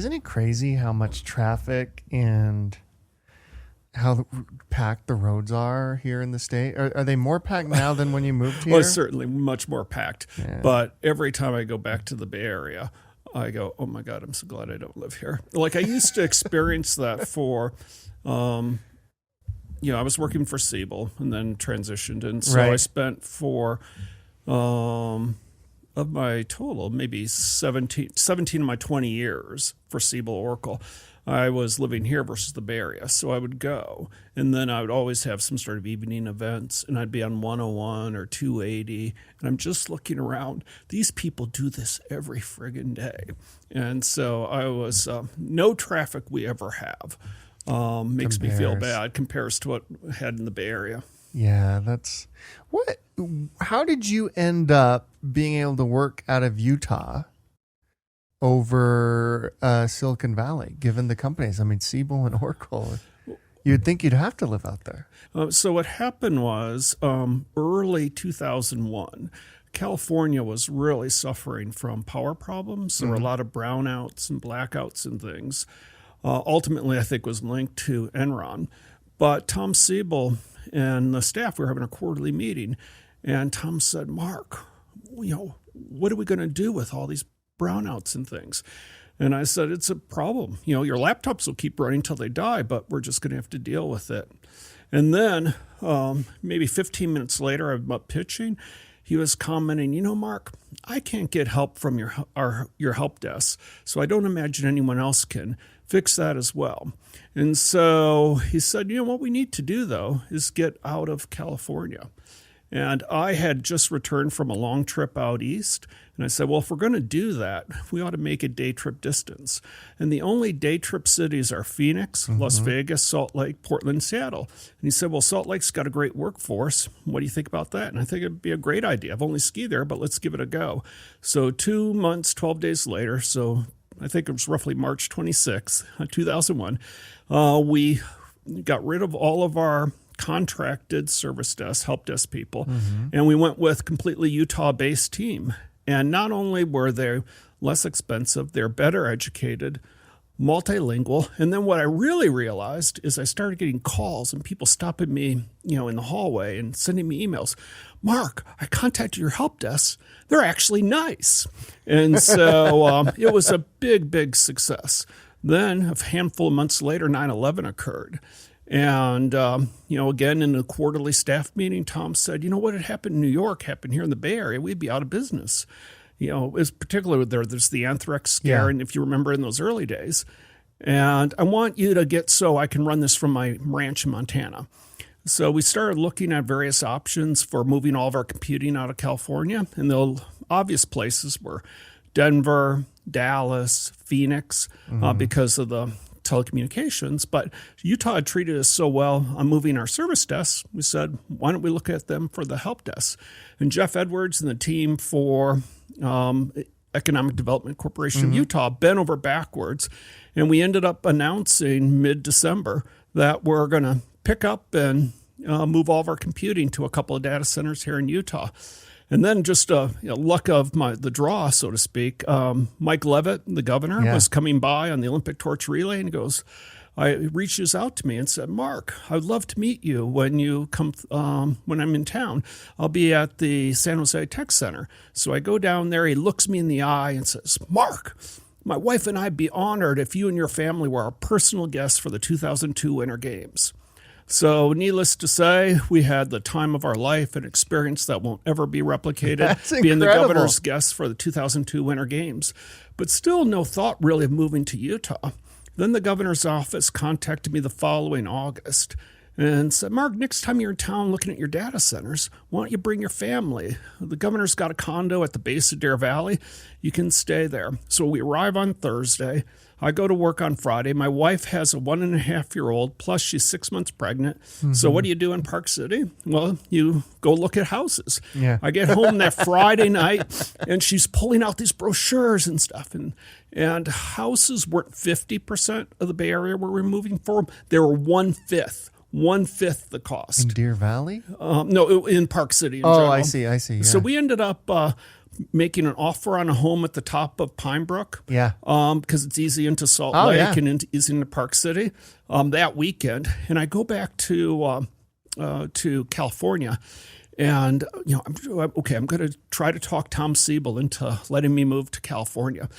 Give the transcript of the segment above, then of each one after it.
isn't it crazy how much traffic and how packed the roads are here in the state? Are they more packed now than when you moved here? Well, it's certainly much more packed. Yeah. But every time I go back to the Bay Area, I go, oh my God, I'm so glad I don't live here. Like I used to experience that for, I was working for Siebel and then transitioned. And so I spent for, of my total, maybe 17 of my 20 years for Siebel Oracle, I was living here versus the Bay Area. So I would go, and then I would always have some sort of evening events, and I'd be on 101 or 280, and I'm just looking around. These people do this every friggin' day. And so I was, no traffic we ever have makes me feel bad, compares to what I had in the Bay Area. Yeah, how did you end up being able to work out of Utah over Silicon Valley, given the companies? I mean, Siebel and Oracle, you'd think you'd have to live out there. So what happened was early 2001, California was really suffering from power problems. There were a lot of brownouts and blackouts and things. Ultimately, I think was linked to Enron. But Tom Siebel and the staff were having a quarterly meeting, and Tom said, Mark, what are we going to do with all these brownouts and things? And I said, it's a problem. Your laptops will keep running till they die, but we're just going to have to deal with it. And then maybe 15 minutes later, I'm up pitching. He was commenting, Mark, I can't get help from your help desk, so I don't imagine anyone else can fix that as well. And so he said, what we need to do, though, is get out of California. And I had just returned from a long trip out east. And I said, well, if we're going to do that, we ought to make a day trip distance. And the only day trip cities are Phoenix, Las Vegas, Salt Lake, Portland, Seattle. And he said, well, Salt Lake's got a great workforce. What do you think about that? And I think it'd be a great idea. I've only skied there, but let's give it a go. So 2 months, 12 days later, so I think it was roughly March 26th, 2001, we got rid of all of our contracted service desk, help desk people, and we went with completely Utah-based team. And not only were they less expensive, they're better educated, multilingual. And then what I really realized is I started getting calls and people stopping me, in the hallway and sending me emails. Mark, I contacted your help desk. They're actually nice. And so it was a big, big success. Then a handful of months later, 9/11 occurred. And, again, in a quarterly staff meeting, Tom said, what had happened in New York happened here in the Bay Area. We'd be out of business. It's particularly there's the anthrax scare, and if you remember in those early days. And I want you to get so I can run this from my ranch in Montana. So we started looking at various options for moving all of our computing out of California. And the obvious places were Denver, Dallas, Phoenix, because of the telecommunications, but Utah had treated us so well on moving our service desks. We said, why don't we look at them for the help desk? And Jeff Edwards and the team for Economic Development Corporation of Utah bent over backwards, and we ended up announcing mid-December that we're going to pick up and move all of our computing to a couple of data centers here in Utah. And then just luck of the draw, so to speak, Mike Leavitt, the governor, was coming by on the Olympic torch relay and reaches out to me and said, Mark, I would love to meet you when you come, when I'm in town. I'll be at the San Jose Tech Center. So I go down there. He looks me in the eye and says, Mark, my wife and I'd be honored if you and your family were our personal guests for the 2002 Winter Games. So needless to say, we had the time of our life, an experience that won't ever be replicated, That's being the incredible. governor's guest for the 2002 Winter Games. But still no thought really of moving to Utah. Then the governor's office contacted me the following August and said, Mark, next time you're in town looking at your data centers, why don't you bring your family? The governor's got a condo at the base of Deer Valley. You can stay there. So we arrive on Thursday. I go to work on Friday. My wife has a 1.5-year-old, plus she's 6 months pregnant. So what do you do in Park City? Well, you go look at houses. Yeah. I get home that Friday night, and she's pulling out these brochures and stuff. And houses weren't 50% of the Bay Area where we're moving from. They were 1/5 the cost. In Deer Valley? No, in Park City in general. I see. Yeah. So we ended up making an offer on a home at the top of Pine Brook. Yeah. Because it's easy into Salt Lake and easy into Park City that weekend. And I go back to California. And, I'm going to try to talk Tom Siebel into letting me move to California.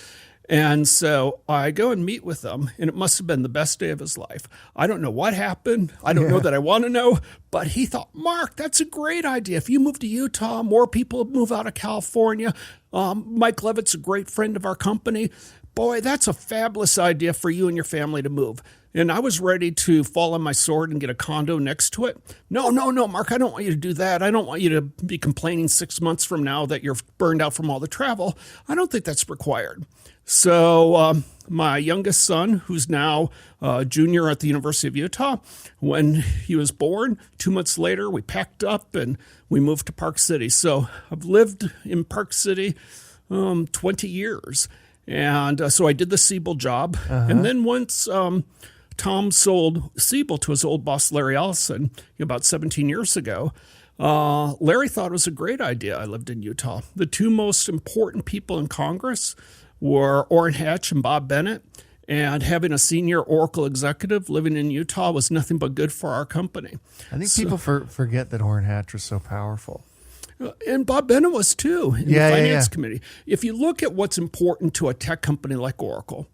And so I go and meet with him, and it must have been the best day of his life. I don't know what happened. I don't know that I want to know, but he thought, Mark, that's a great idea. If you move to Utah, more people move out of California. Mike Levitt's a great friend of our company. Boy, that's a fabulous idea for you and your family to move. And I was ready to fall on my sword and get a condo next to it. No, Mark, I don't want you to do that. I don't want you to be complaining 6 months from now that you're burned out from all the travel. I don't think that's required. So my youngest son, who's now a junior at the University of Utah, when he was born, 2 months later, we packed up and we moved to Park City. So I've lived in Park City 20 years. And so I did the Siebel job. And then once Tom sold Siebel to his old boss, Larry Ellison, about 17 years ago, Larry thought it was a great idea. I lived in Utah. The two most important people in Congress were Orrin Hatch and Bob Bennett. And having a senior Oracle executive living in Utah was nothing but good for our company. I think people forget that Orrin Hatch was so powerful. And Bob Bennett was too in the finance committee. If you look at what's important to a tech company like Oracle,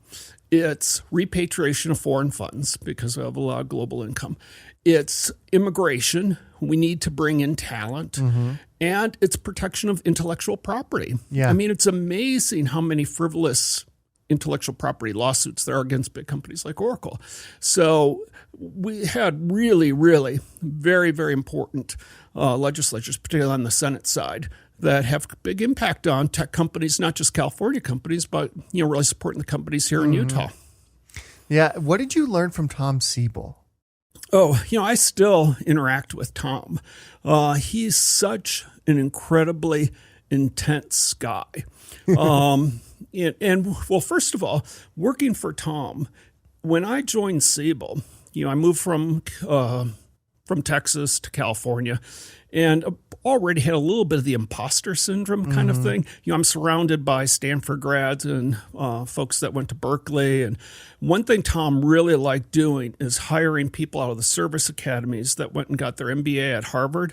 it's repatriation of foreign funds because we have a lot of global income. It's immigration. We need to bring in talent. And it's protection of intellectual property. Yeah. I mean, it's amazing how many frivolous intellectual property lawsuits there are against big companies like Oracle. So we had really, really very, very important legislatures, particularly on the Senate side, that have a big impact on tech companies, not just California companies, but really supporting the companies here in Utah. Yeah. What did you learn from Tom Siebel? Oh, I still interact with Tom. He's such an incredibly intense guy. And first of all, working for Tom, when I joined Siebel, I moved from Texas to California, and already had a little bit of the imposter syndrome kind of thing. I'm surrounded by Stanford grads and folks that went to Berkeley. And one thing Tom really liked doing is hiring people out of the service academies that went and got their MBA at Harvard.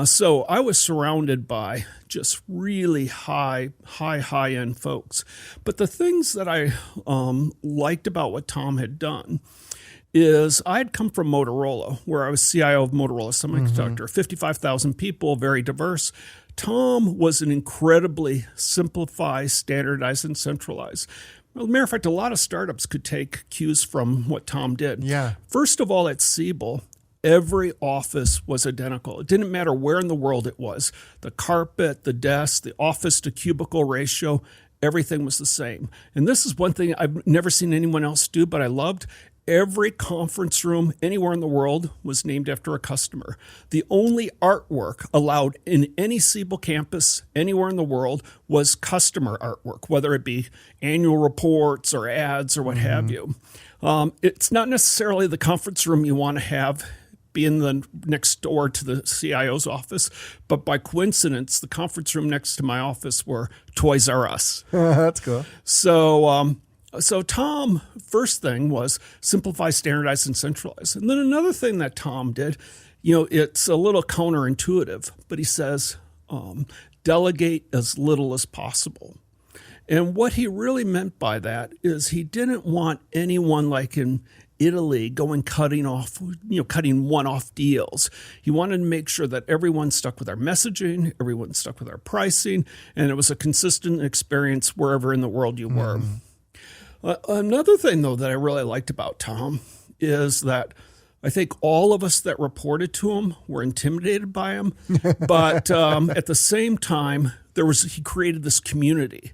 So I was surrounded by just really high-end folks. But the things that I liked about what Tom had done is I had come from Motorola, where I was CIO of Motorola Semiconductor, 55,000 people, very diverse. Tom was an incredibly simplify, standardize, and centralize. Well, as a matter of fact, a lot of startups could take cues from what Tom did. Yeah. First of all, at Siebel, every office was identical. It didn't matter where in the world it was. The carpet, the desk, the office to cubicle ratio, everything was the same. And this is one thing I've never seen anyone else do, but I loved. Every conference room anywhere in the world was named after a customer. The only artwork allowed in any Siebel campus anywhere in the world was customer artwork, whether it be annual reports or ads or what have you. It's not necessarily the conference room you want to have be in the next door to the CIO's office, but by coincidence, the conference room next to my office were Toys R Us. That's cool. So Tom, first thing was simplify, standardize, and centralize. And then another thing that Tom did, it's a little counterintuitive, but he says, delegate as little as possible. And what he really meant by that is he didn't want anyone like in Italy cutting one-off deals. He wanted to make sure that everyone stuck with our messaging, everyone stuck with our pricing, and it was a consistent experience wherever in the world you were. Another thing, though, that I really liked about Tom is that I think all of us that reported to him were intimidated by him. But at the same time, he created this community.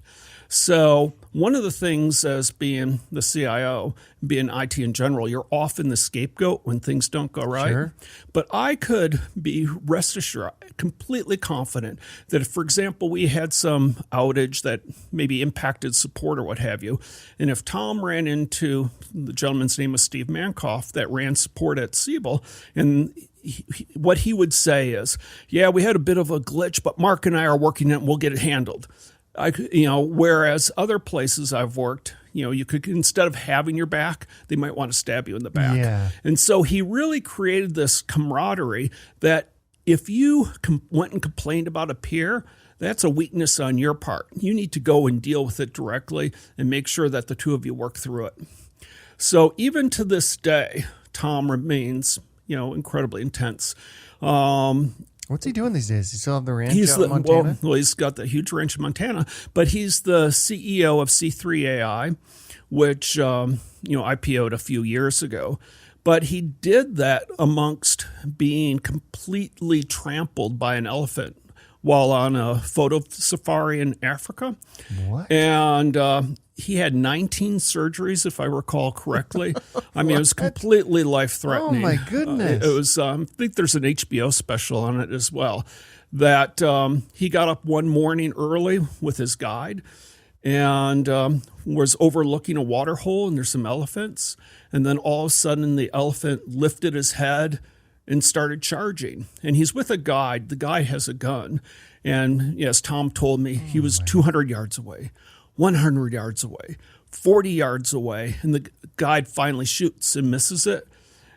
So one of the things as being the CIO, being IT in general, you're often the scapegoat when things don't go right. Sure. But I could be rest assured, completely confident that if, for example, we had some outage that maybe impacted support or what have you, and if Tom ran into, the gentleman's name was Steve Mankoff that ran support at Siebel, and what he would say is, yeah, we had a bit of a glitch, but Mark and I are working on it and we'll get it handled. Whereas other places I've worked, you could, instead of having your back, they might want to stab you in the back. Yeah. And so he really created this camaraderie that if you went and complained about a peer, that's a weakness on your part. You need to go and deal with it directly and make sure that the two of you work through it. So even to this day, Tom remains, incredibly intense. What's he doing these days? He still have the ranch out in Montana? Well, he's got the huge ranch in Montana, but he's the CEO of C3AI, which, IPO'd a few years ago. But he did that amongst being completely trampled by an elephant while on a photo safari in Africa. What? And he had 19 surgeries, if I recall correctly. I mean, it was completely life-threatening. Oh, my goodness. It was. I think there's an HBO special on it as well. That he got up one morning early with his guide and was overlooking a water hole, and there's some elephants. And then all of a sudden, the elephant lifted his head and started charging. And he's with a guide. The guide has a gun. And yes, Tom told me he was 200 yards away, 100 yards away, 40 yards away. And the guide finally shoots and misses it.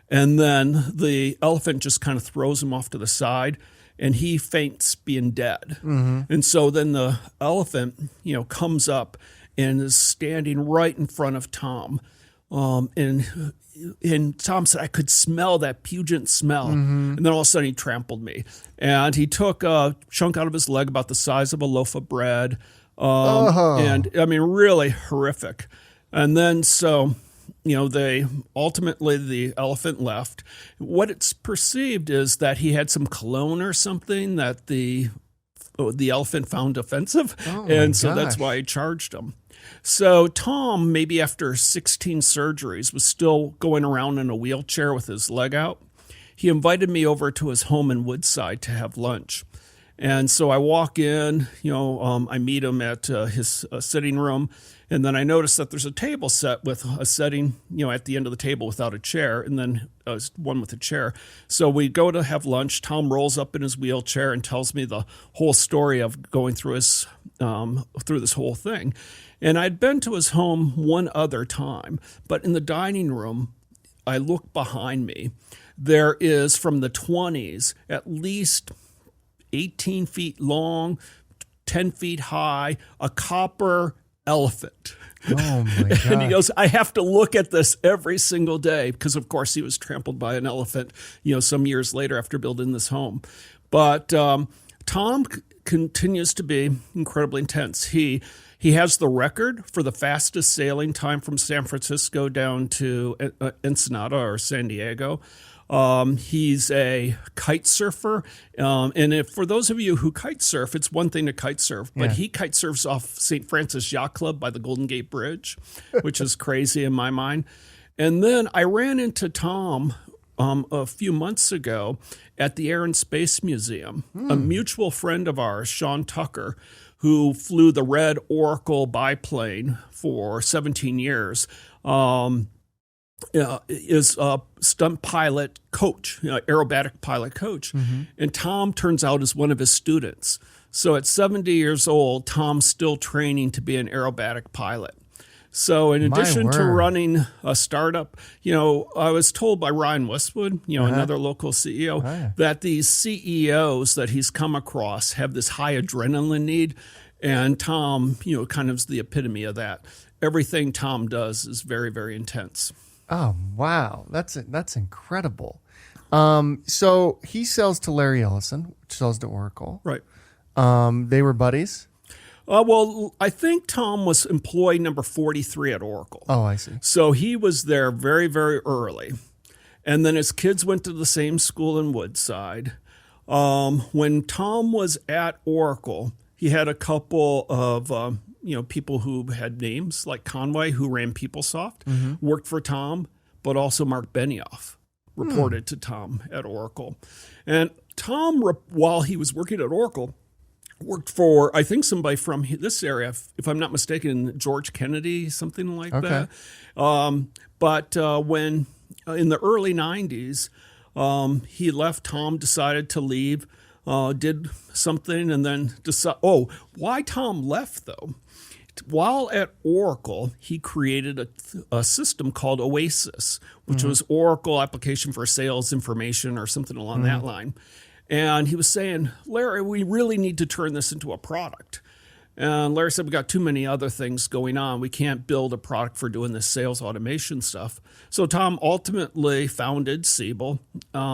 And then the elephant just kind of throws him off to the side, and he faints being dead. Mm-hmm. And so then the elephant, comes up and is standing right in front of Tom. And Tom said, I could smell that pungent smell. Mm-hmm. And then all of a sudden he trampled me. And he took a chunk out of his leg about the size of a loaf of bread. And I mean, really horrific. And then so, they ultimately, the elephant left. What it's perceived is that he had some cologne or something that the elephant found offensive. And so that's why he charged him. So Tom, maybe after 16 surgeries, was still going around in a wheelchair with his leg out. He invited me over to his home in Woodside to have lunch. And so I walk in, I meet him at his sitting room, and then I notice that there's a table set with a setting, at the end of the table without a chair, and then one with a chair. So we go to have lunch. Tom rolls up in his wheelchair and tells me the whole story of going through through this whole thing. And I'd been to his home one other time, but in the dining room, I look behind me. There is, from the 20s, at least 18 feet long, 10 feet high, a copper elephant. Oh, my God. And he goes, I have to look at this every single day because, of course, he was trampled by an elephant, some years later after building this home. But Tom continues to be incredibly intense. He has the record for the fastest sailing time from San Francisco down to Ensenada or San Diego. He's a kite surfer. And for those of you who kite surf, it's one thing to kite surf, but he kite surfs off St. Francis Yacht Club by the Golden Gate Bridge, which is crazy in my mind. And then I ran into Tom a few months ago at the Air and Space Museum. A mutual friend of ours, Sean Tucker, who flew the Red Oracle biplane for 17 years, is a stunt pilot coach, aerobatic pilot coach. Mm-hmm. And Tom turns out is one of his students. So at 70 years old, Tom's still training to be an aerobatic pilot. So in addition to running a startup, I was told by Ryan Westwood, another local CEO, that these CEOs that he's come across have this high adrenaline need. And Tom, kind of is the epitome of that. Everything Tom does is very, very intense. Oh, wow. That's incredible. So he sells to Larry Ellison, which sells to Oracle. Right. They were buddies? Well, I think Tom was employee number 43 at Oracle. Oh, I see. So he was there very, very early. And then his kids went to the same school in Woodside. When Tom was at Oracle, he had a couple of people who had names like Conway, who ran PeopleSoft, worked for Tom, but also Mark Benioff reported to Tom at Oracle. And Tom, while he was working at Oracle, worked for, I think, somebody from this area, if I'm not mistaken, George Kennedy, something like that. But when in the early 90s, he left, Tom decided to leave, did something, and then decided, why Tom left, though? While at Oracle, he created a system called Oasis, which was Oracle application for sales information or something along that line. And he was saying, Larry, we really need to turn this into a product. And Larry said, we got too many other things going on. We can't build a product for doing this sales automation stuff. So Tom ultimately founded Siebel,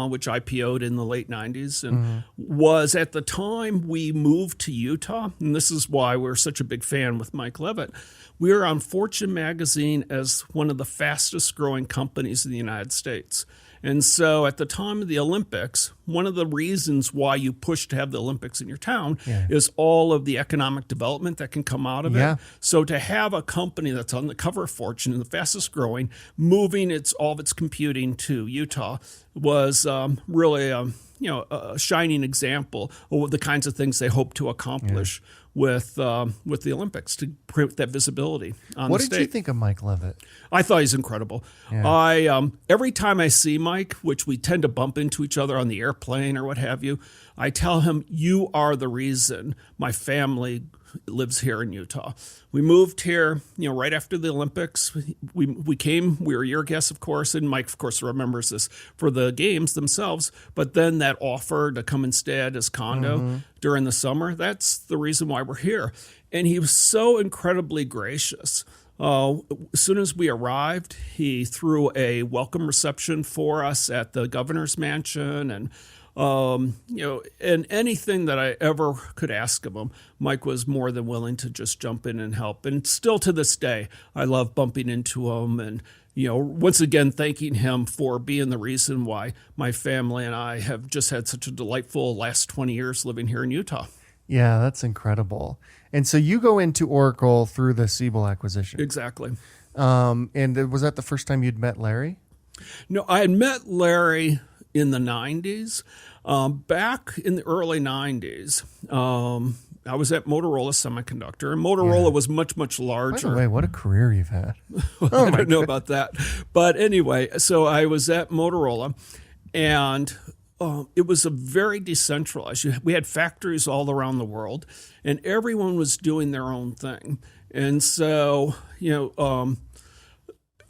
which IPO'd in the late 90s, and was, at the time we moved to Utah, and this is why we're such a big fan with Mike Levitt, we were on Fortune magazine as one of the fastest growing companies in the United States. And so at the time of the Olympics, one of the reasons why you push to have the Olympics in your town is all of the economic development that can come out of it. So to have a company that's on the cover of Fortune and the fastest growing, moving all of its computing to Utah was really a shining example of the kinds of things they hope to accomplish with the Olympics, to create that visibility on the state. What did you think of Mike Levitt? I thought he's incredible. Every time I see Mike, which we tend to bump into each other on the airplane or what have you, I tell him, you are the reason my family lives here in Utah. We moved here, right after the Olympics. We came, we were your guests, of course, and Mike, of course, remembers this for the games themselves, but then that offer to come and stay at his condo during the summer, that's the reason why we're here. And he was so incredibly gracious. As soon as we arrived, he threw a welcome reception for us at the governor's mansion, and and anything that I ever could ask of him, Mike was more than willing to just jump in and help. And still to this day, I love bumping into him and, once again, thanking him for being the reason why my family and I have just had such a delightful last 20 years living here in Utah. Yeah, that's incredible. And so you go into Oracle through the Siebel acquisition. Exactly. And was that the first time you'd met Larry? No, I had met Larry in the 90s. Back in the early 90s, I was at Motorola Semiconductor, and Motorola was much, much larger. By the way, what a career you've had. I don't know about that. But anyway, so I was at Motorola, and it was a very decentralized. We had factories all around the world, and everyone was doing their own thing. And so,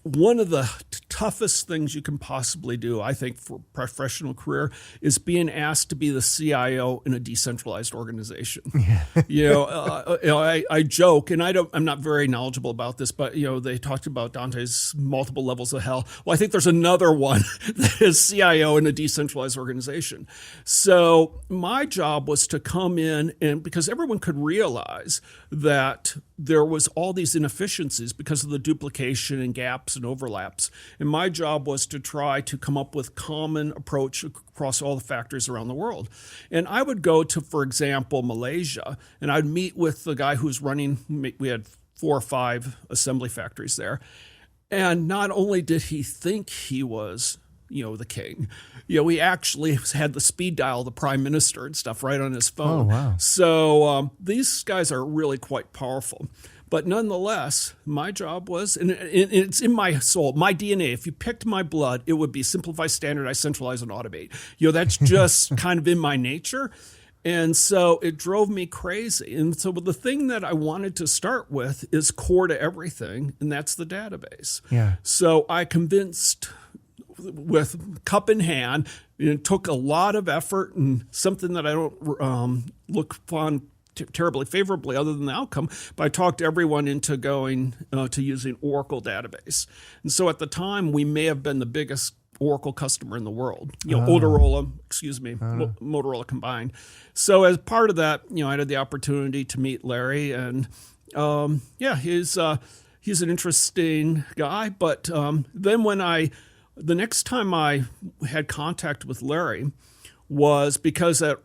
one of the toughest things you can possibly do, I think, for a professional career is being asked to be the CIO in a decentralized organization. I joke, and I'm not very knowledgeable about this, but they talked about Dante's multiple levels of hell. Well, I think there's another one that is CIO in a decentralized organization. So my job was to come in, and because everyone could realize that there was all these inefficiencies because of the duplication and gaps and overlaps. And my job was to try to come up with common approach across all the factories around the world. And I would go to, for example, Malaysia, and I'd meet with the guy who's running, we had 4 or 5 assembly factories there. And not only did he think he was the king, he actually had the speed dial of the prime minister and stuff right on his phone. Oh, wow. So these guys are really quite powerful. But nonetheless, my job was, and it's in my soul, my DNA. If you picked my blood, it would be simplify, standardize, centralize, and automate. That's just kind of in my nature. And so it drove me crazy. And so the thing that I wanted to start with is core to everything, and that's the database. Yeah. So I convinced, with cup in hand, it took a lot of effort and something that I don't look upon terribly favorably other than the outcome, but I talked everyone into going to using Oracle database. And so at the time, we may have been the biggest Oracle customer in the world, Motorola combined. So as part of that, I had the opportunity to meet Larry, and he's an interesting guy. But then the next time I had contact with Larry was because at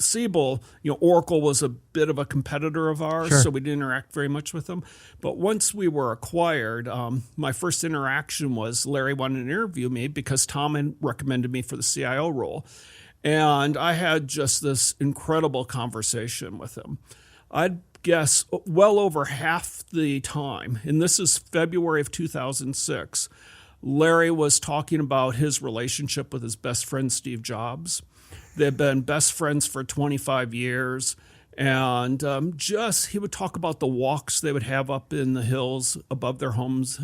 Siebel, Oracle was a bit of a competitor of ours, Sure. so we didn't interact very much with them. But once we were acquired, my first interaction was Larry wanted to interview me because Tom had recommended me for the CIO role. And I had just this incredible conversation with him. I'd guess well over half the time, and this is February of 2006, Larry was talking about his relationship with his best friend, Steve Jobs. They've been best friends for 25 years. And he would talk about the walks they would have up in the hills above their homes.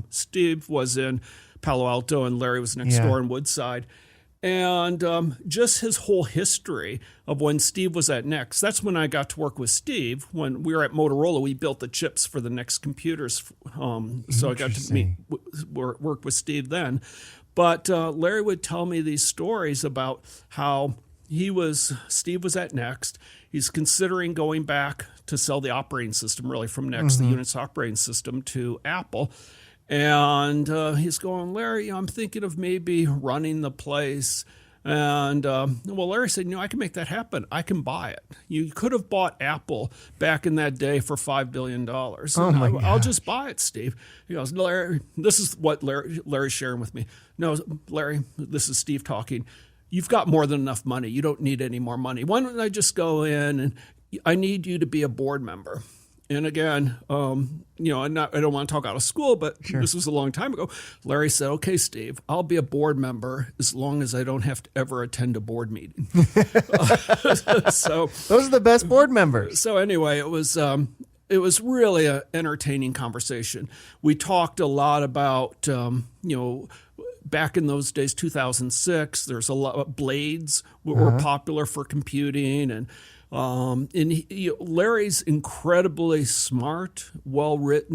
Steve was in Palo Alto and Larry was next door in Woodside. And just his whole history of when Steve was at Next. That's when I got to work with Steve. When we were at Motorola, we built the chips for the Next computers. So I got to work with Steve then. But Larry would tell me these stories about how Steve was at Next. He's considering going back to sell the operating system, really, from Next, the Unix operating system, to Apple. And he's going, Larry, I'm thinking of maybe running the place. And Larry said, I can make that happen. I can buy it. You could have bought Apple back in that day for $5 billion. I'll just buy it, Steve. He goes, Larry, this is what Larry's sharing with me. No, Larry, this is Steve talking. You've got more than enough money. You don't need any more money. Why don't I just go in and I need you to be a board member? And again, I don't want to talk out of school, but This was a long time ago. Larry said, okay, Steve, I'll be a board member as long as I don't have to ever attend a board meeting. So those are the best board members. So anyway, it was really an entertaining conversation. We talked a lot about, back in those days, 2006, there's a lot of blades were popular for computing, and Larry's incredibly smart, well-read,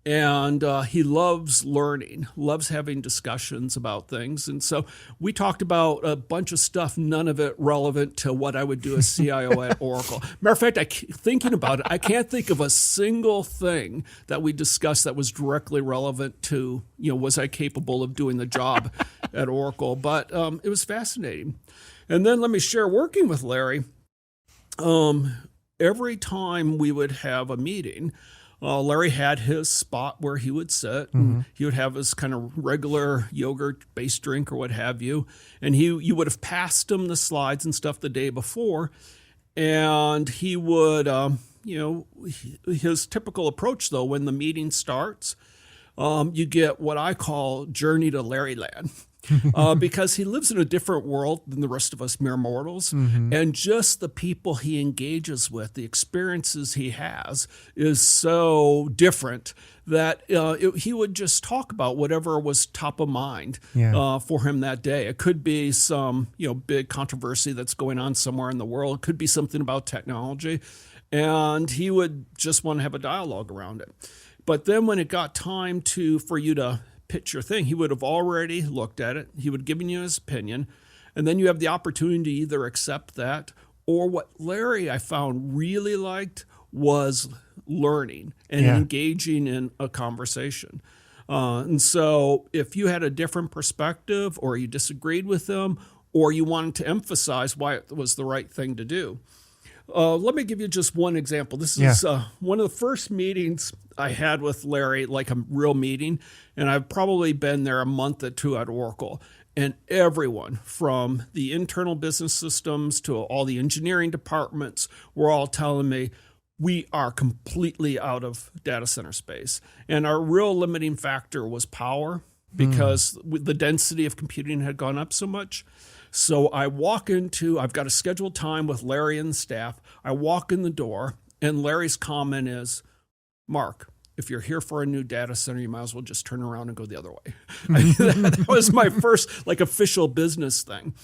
and he loves learning, loves having discussions about things. And so we talked about a bunch of stuff, none of it relevant to what I would do as CIO at Oracle. Matter of fact, thinking about it, I can't think of a single thing that we discussed that was directly relevant to, was I capable of doing the job at Oracle? But it was fascinating. And then let me share, working with Larry, every time we would have a meeting, Larry had his spot where he would sit. And he would have his kind of regular yogurt-based drink or what have you. And you would have passed him the slides and stuff the day before. And he would, his typical approach, though, when the meeting starts, you get what I call Journey to Larryland. Because he lives in a different world than the rest of us mere mortals. And just the people he engages with, the experiences he has, is so different that he would just talk about whatever was top of mind for him that day. It could be some big controversy that's going on somewhere in the world. It could be something about technology. And he would just want to have a dialogue around it. But then when it got time for you to pitch your thing, he would have already looked at it. He would have given you his opinion. And then you have the opportunity to either accept that, or what Larry, I found, really liked was learning and engaging in a conversation. And so if you had a different perspective, or you disagreed with them, or you wanted to emphasize why it was the right thing to do. Let me give you just one example. This is one of the first meetings I had with Larry, like a real meeting, and I've probably been there a month or two at Oracle. And everyone from the internal business systems to all the engineering departments were all telling me, we are completely out of data center space. And our real limiting factor was power, because the density of computing had gone up so much. So I've got a scheduled time with Larry and the staff. I walk in the door, and Larry's comment is, Mark, if you're here for a new data center, you might as well just turn around and go the other way. That was my first official business thing.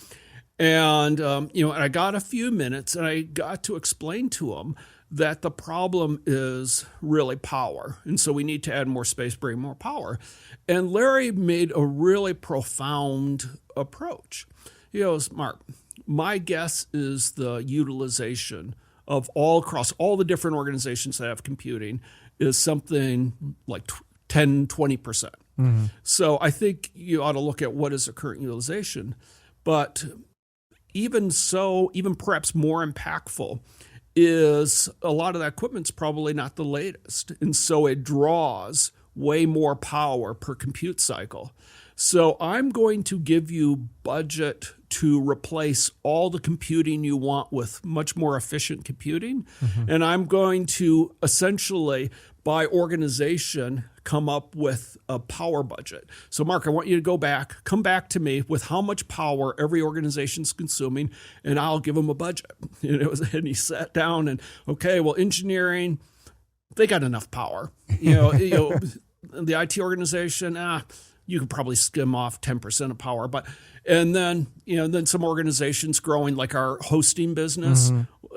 And, I got a few minutes, and I got to explain to him that the problem is really power. And so we need to add more space, bring more power. And Larry made a really profound approach. He goes, Mark, my guess is the utilization of across all the different organizations that have computing is something like 10, 20%. So I think you ought to look at what is the current utilization. But even so, even perhaps more impactful is a lot of that equipment's probably not the latest. And so it draws way more power per compute cycle. So I'm going to give you budget to replace all the computing you want with much more efficient computing. And I'm going to essentially, by organization, come up with a power budget. So Mark, I want you to come back to me with how much power every organization's consuming, and I'll give them a budget. And he sat down and, okay, well, engineering, they got enough power. The IT organization, you could probably skim off 10% of power, and then some organizations growing like our hosting business,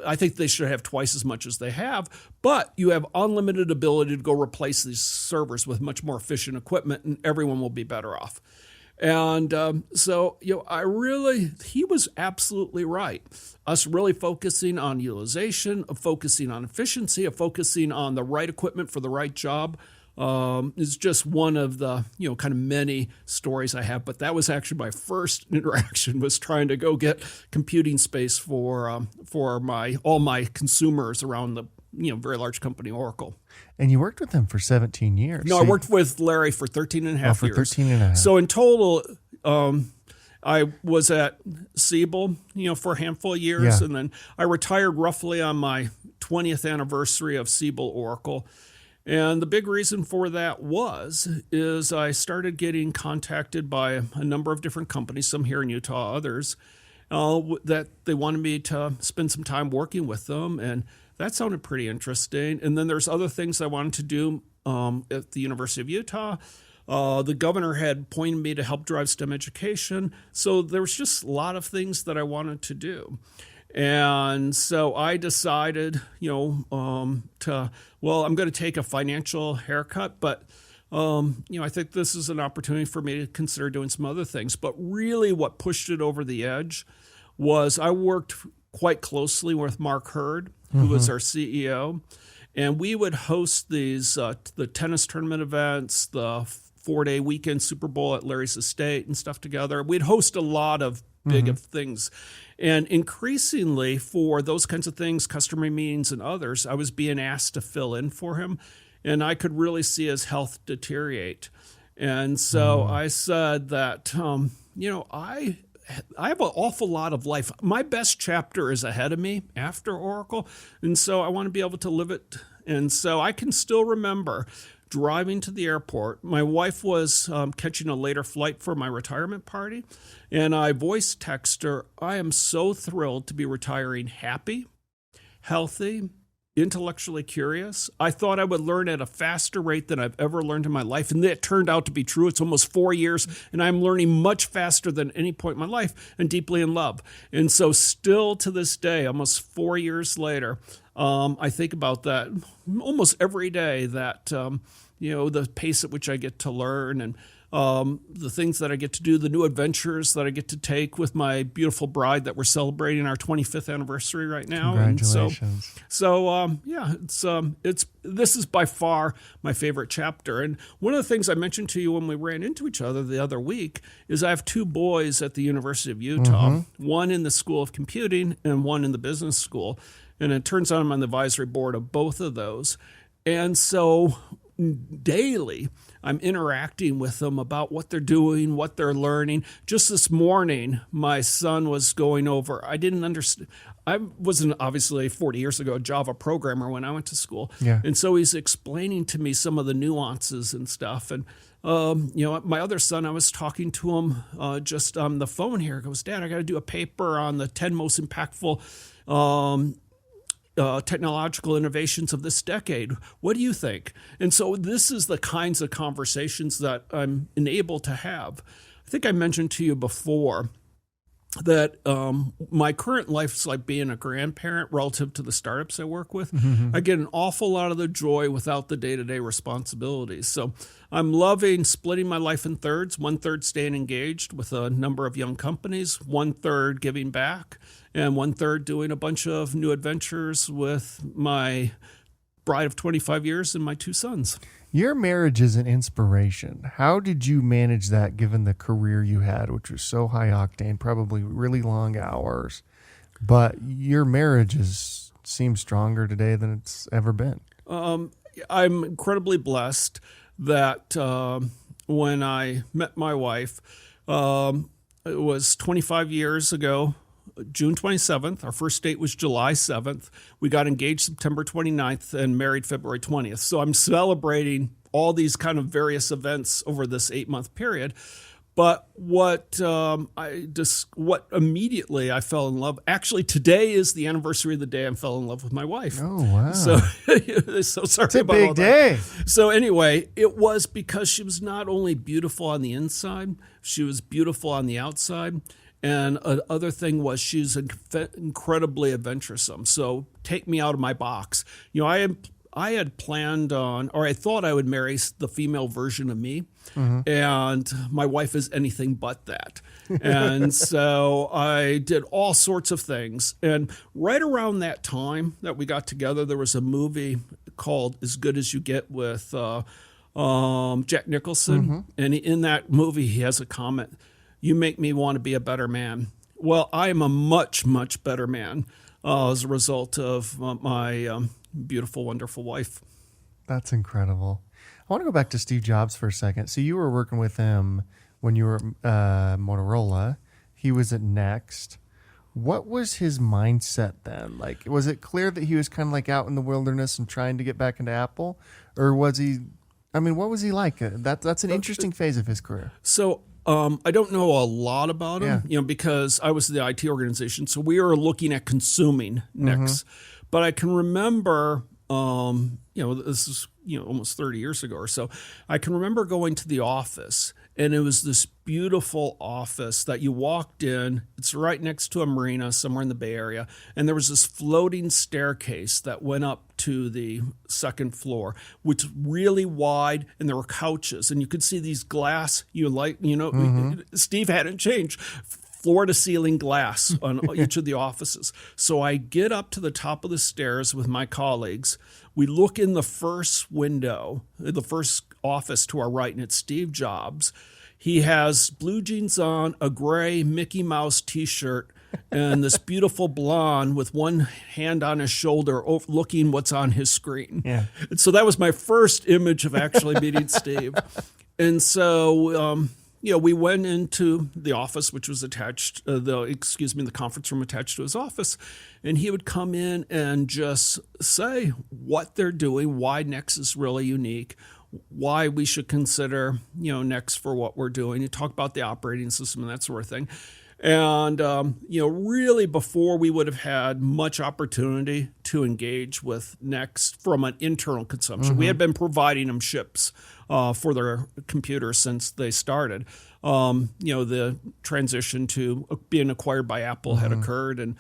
I think they should have twice as much as they have, but you have unlimited ability to go replace these servers with much more efficient equipment, and everyone will be better off. And he was absolutely right. Us really focusing on utilization, of focusing on efficiency, of focusing on the right equipment for the right job, is just one of the kind of many stories I have. But that was actually my first interaction, was trying to go get computing space for all my consumers around the very large company Oracle. And you worked with them for 17 years. No, I worked with Larry for 13 and a half years. 13 and a half. So in total, I was at Siebel, for a handful of years, and then I retired roughly on my 20th anniversary of Siebel Oracle. And the big reason for that is I started getting contacted by a number of different companies, some here in Utah, others, that they wanted me to spend some time working with them. And that sounded pretty interesting. And then there's other things I wanted to do at the University of Utah. The governor had appointed me to help drive STEM education. So there was just a lot of things that I wanted to do. And so I decided, I'm going to take a financial haircut, but, I think this is an opportunity for me to consider doing some other things. But really what pushed it over the edge was I worked quite closely with Mark Hurd, who was our CEO, and we would host these, the tennis tournament events, the 4-day weekend Super Bowl at Larry's estate and stuff together. We'd host a lot of big of things. And increasingly for those kinds of things, customer meetings and others, I was being asked to fill in for him. And I could really see his health deteriorate. And so I said that, I have an awful lot of life. My best chapter is ahead of me after Oracle. And so I want to be able to live it. And so I can still remember driving to the airport. My wife was catching a later flight for my retirement party, and I voice text her, I am so thrilled to be retiring happy, healthy, intellectually curious. I thought I would learn at a faster rate than I've ever learned in my life, and that turned out to be true. It's almost 4 years, and I'm learning much faster than any point in my life, and deeply in love. And so still to this day, almost 4 years later, I think about that almost every day, that the pace at which I get to learn, and the things that I get to do, the new adventures that I get to take with my beautiful bride that we're celebrating our 25th anniversary right now. Congratulations. This is by far my favorite chapter. And one of the things I mentioned to you when we ran into each other the other week is I have 2 boys at the University of Utah, one in the School of Computing and one in the business school. And it turns out I'm on the advisory board of both of those. And so daily, I'm interacting with them about what they're doing, what they're learning. Just this morning, my son was going over, I didn't understand. I wasn't obviously 40 years ago a Java programmer when I went to school. Yeah. And so he's explaining to me some of the nuances and stuff. And, my other son, I was talking to him just on the phone here. He goes, Dad, I got to do a paper on the 10 most impactful technological innovations of this decade. What do you think? And so this is the kinds of conversations that I'm enabled to have. I think I mentioned to you before that my current life is like being a grandparent relative to the startups I work with. I get an awful lot of the joy without the day-to-day responsibilities. So I'm loving splitting my life in thirds, 1/3 staying engaged with a number of young companies, 1/3 giving back, and 1/3 doing a bunch of new adventures with my bride of 25 years and my 2 sons. Your marriage is an inspiration. How did you manage that given the career you had, which was so high octane, probably really long hours? But your marriage seems stronger today than it's ever been. I'm incredibly blessed that when I met my wife, it was 25 years ago, June 27th. Our first date was July 7th. We got engaged September 29th and married February 20th. So I'm celebrating all these kind of various events over this 8-month period. But what immediately I fell in love. Actually, today is the anniversary of the day I fell in love with my wife. Oh, wow. So sorry It's a about big all day. that. So anyway, it was because she was not only beautiful on the inside, she was beautiful on the outside. And another thing was she's incredibly adventuresome. So take me out of my box. I had planned on, or I thought I would marry the female version of me. Mm-hmm. And my wife is anything but that. And so I did all sorts of things. And right around that time that we got together, there was a movie called As Good As You Get with Jack Nicholson. Mm-hmm. And in that movie, he has a comment, "You make me want to be a better man." Well, I am a much, much better man as a result of my beautiful, wonderful wife. That's incredible. I want to go back to Steve Jobs for a second. So you were working with him when you were Motorola. He was at Next. What was his mindset then? Like, was it clear that he was kind of like out in the wilderness and trying to get back into Apple? Or was he, what was he like? That's an interesting phase of his career. So I don't know a lot about him, because I was the IT organization. So we were looking at consuming Next. Mm-hmm. But I can remember, this is, almost 30 years ago or so. I can remember going to the office, and it was this beautiful office that you walked in. It's right next to a marina somewhere in the Bay Area. And there was this floating staircase that went up to the second floor, which was really wide, and there were couches. And you could see these glass, mm-hmm. Steve hadn't changed. Floor-to-ceiling glass on each of the offices. So I get up to the top of the stairs with my colleagues. We look in the first window, the first office to our right, and it's Steve Jobs. He has blue jeans on, a gray Mickey Mouse T-shirt, and this beautiful blonde with one hand on his shoulder looking what's on his screen. Yeah. And so that was my first image of actually meeting Steve. And so we went into the office, which was attached, the conference room attached to his office, and he would come in and just say what they're doing, why Next is really unique, why we should consider, Next for what we're doing. You talk about the operating system and that sort of thing. And, really before we would have had much opportunity to engage with Next from an internal consumption. Mm-hmm. We had been providing them chips for their computers since they started. The transition to being acquired by Apple had occurred, and,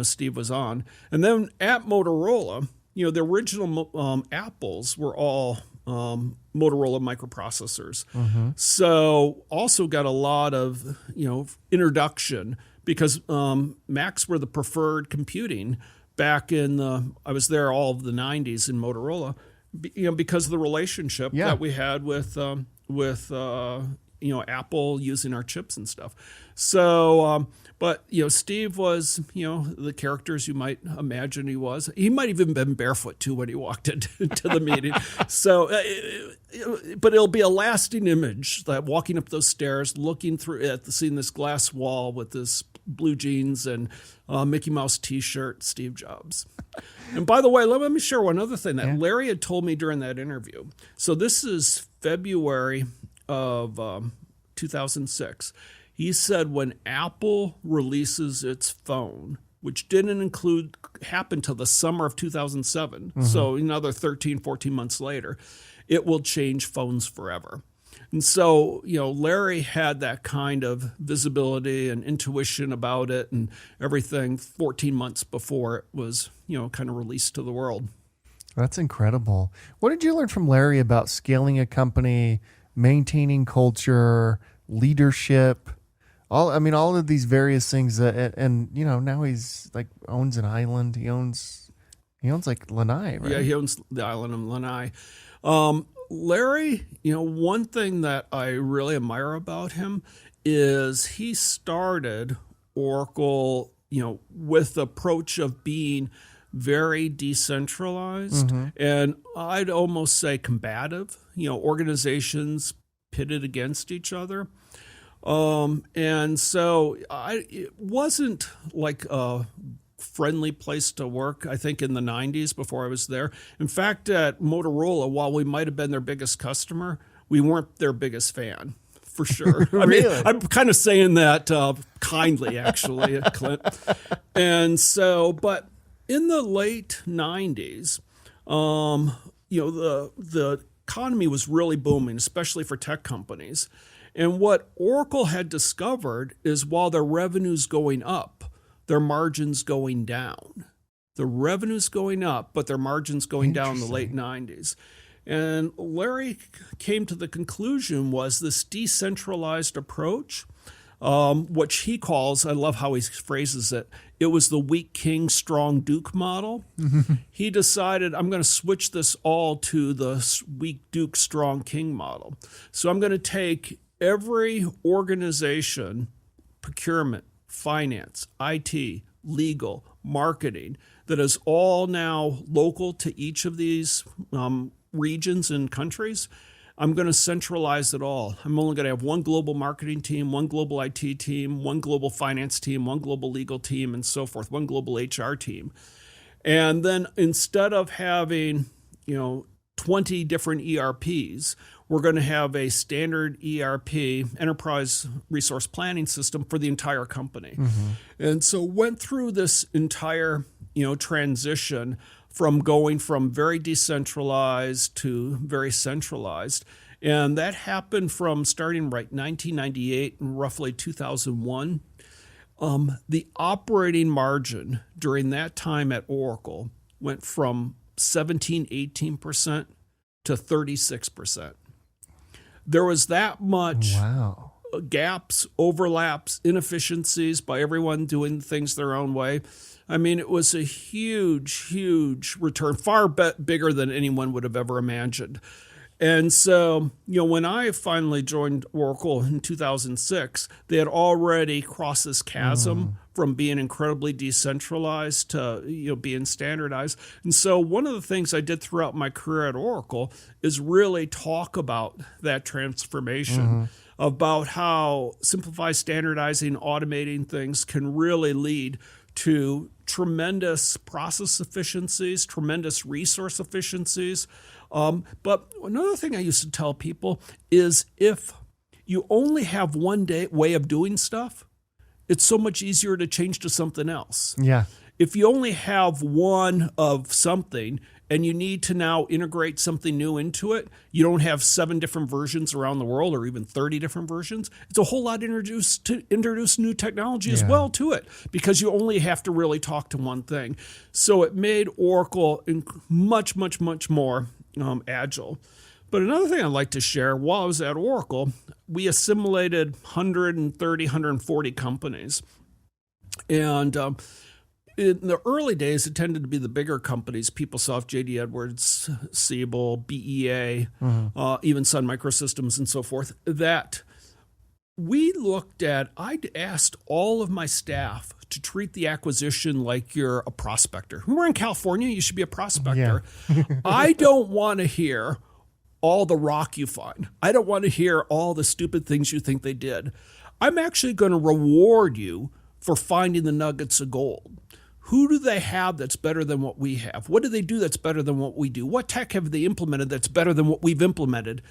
Steve was on. And then at Motorola, the original Apples were all Motorola microprocessors. Mm-hmm. So also got a lot of, introduction because Macs were the preferred computing back in I was there all of the 90s in Motorola, because of the relationship that we had with Apple using our chips and stuff. So, but, Steve was, the characters you might imagine he was. He might even been barefoot, too, when he walked into the meeting. So, but it'll be a lasting image, that walking up those stairs, looking through it, seeing this glass wall with this blue jeans and Mickey Mouse T-shirt, Steve Jobs. And by the way, let me share one other thing that Larry had told me during that interview. So this is February of 2006. He said when Apple releases its phone, which didn't happen till the summer of 2007, so another 13, 14 months later, it will change phones forever. And so, Larry had that kind of visibility and intuition about it and everything 14 months before it was, kind of released to the world. That's incredible. What did you learn from Larry about scaling a company, maintaining culture, leadership, all of these various things that, and now he's like owns an island. He owns like Lanai, right? Yeah, he owns the island of Lanai. Larry, one thing that I really admire about him is he started Oracle, with the approach of being very decentralized and I'd almost say combative, organizations pitted against each other. And so it wasn't like a friendly place to work, I think, in the 90s before I was there. In fact, at Motorola, while we might have been their biggest customer, we weren't their biggest fan. For sure. I mean, I'm kind of saying that kindly, actually, Clint. And so, but in the late 90s, the economy was really booming, especially for tech companies. And what Oracle had discovered is while their revenue's going up, their margins going down. The revenue's going up, but their margins going down in the late 90s. And Larry came to the conclusion was this decentralized approach, which he calls, I love how he phrases it, it was the weak king, strong duke model. He decided, I'm going to switch this all to the weak duke, strong king model. So I'm going to take every organization, procurement, finance, IT, legal, marketing, that is all now local to each of these regions and countries. I'm going to centralize it all. I'm only going to have one global marketing team, one global IT team, one global finance team, one global legal team, and so forth, one global HR team. And then instead of having, 20 different ERPs, we're going to have a standard ERP, enterprise resource planning system for the entire company. And so went through this entire, transition from going from very decentralized to very centralized. And that happened from starting right 1998 and roughly 2001. The operating margin during that time at Oracle went from 18% to 36%. There was that much gaps, overlaps, inefficiencies by everyone doing things their own way. I mean, it was a huge, huge return, far bigger than anyone would have ever imagined. And so, when I finally joined Oracle in 2006, they had already crossed this chasm from being incredibly decentralized to, being standardized. And so one of the things I did throughout my career at Oracle is really talk about that transformation, about how simplify, standardizing, automating things can really lead to tremendous process efficiencies, tremendous resource efficiencies. But another thing I used to tell people is if you only have one way of doing stuff, it's so much easier to change to something else. Yeah. If you only have one of something and you need to now integrate something new into it, you don't have 7 different versions around the world or even 30 different versions. It's a whole lot to introduce new technology as well to it because you only have to really talk to one thing. So it made Oracle much, much, much more agile. But another thing I'd like to share, while I was at Oracle, we assimilated 130, 140 companies. And in the early days, it tended to be the bigger companies, PeopleSoft, JD Edwards, Siebel, BEA, even Sun Microsystems and so forth, that we looked at. I'd asked all of my staff to treat the acquisition like you're a prospector. We're in California, you should be a prospector. Yeah. I don't want to hear all the rock you find. I don't want to hear all the stupid things you think they did. I'm actually going to reward you for finding the nuggets of gold. Who do they have that's better than what we have? What do they do that's better than what we do? What tech have they implemented that's better than what we've implemented?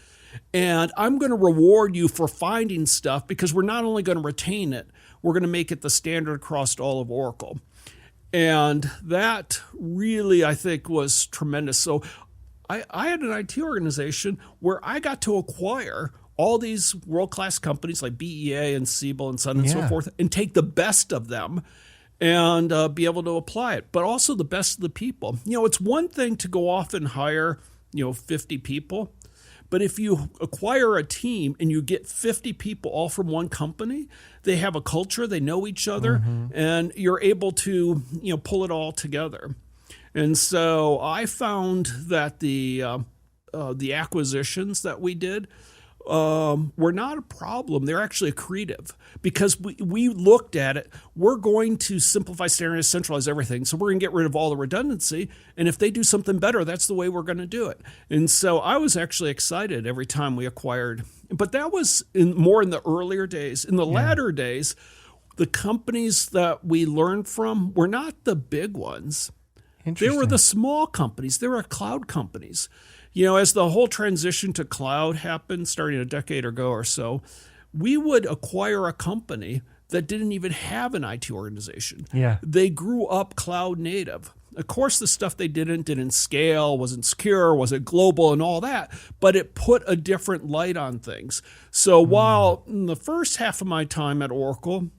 And I'm going to reward you for finding stuff because we're not only going to retain it, we're going to make it the standard across all of Oracle. And that really, I think, was tremendous. So I had an IT organization where I got to acquire all these world-class companies like BEA and Siebel and Sun and so forth and take the best of them and be able to apply it, but also the best of the people. It's one thing to go off and hire, 50 people, but if you acquire a team and you get 50 people all from one company, they have a culture, they know each other, and you're able to, pull it all together. And so I found that the the acquisitions that we did were not a problem. They're actually accretive because we looked at it. We're going to simplify, standardize, centralize everything. So we're going to get rid of all the redundancy. And if they do something better, that's the way we're going to do it. And so I was actually excited every time we acquired. But that was more in the earlier days. In the latter days, the companies that we learned from were not the big ones. They were the small companies. They were cloud companies. As the whole transition to cloud happened, starting a decade ago or so, we would acquire a company that didn't even have an IT organization. Yeah. They grew up cloud native. Of course, the stuff they didn't scale, wasn't secure, wasn't global and all that, but it put a different light on things. So while in the first half of my time at Oracle,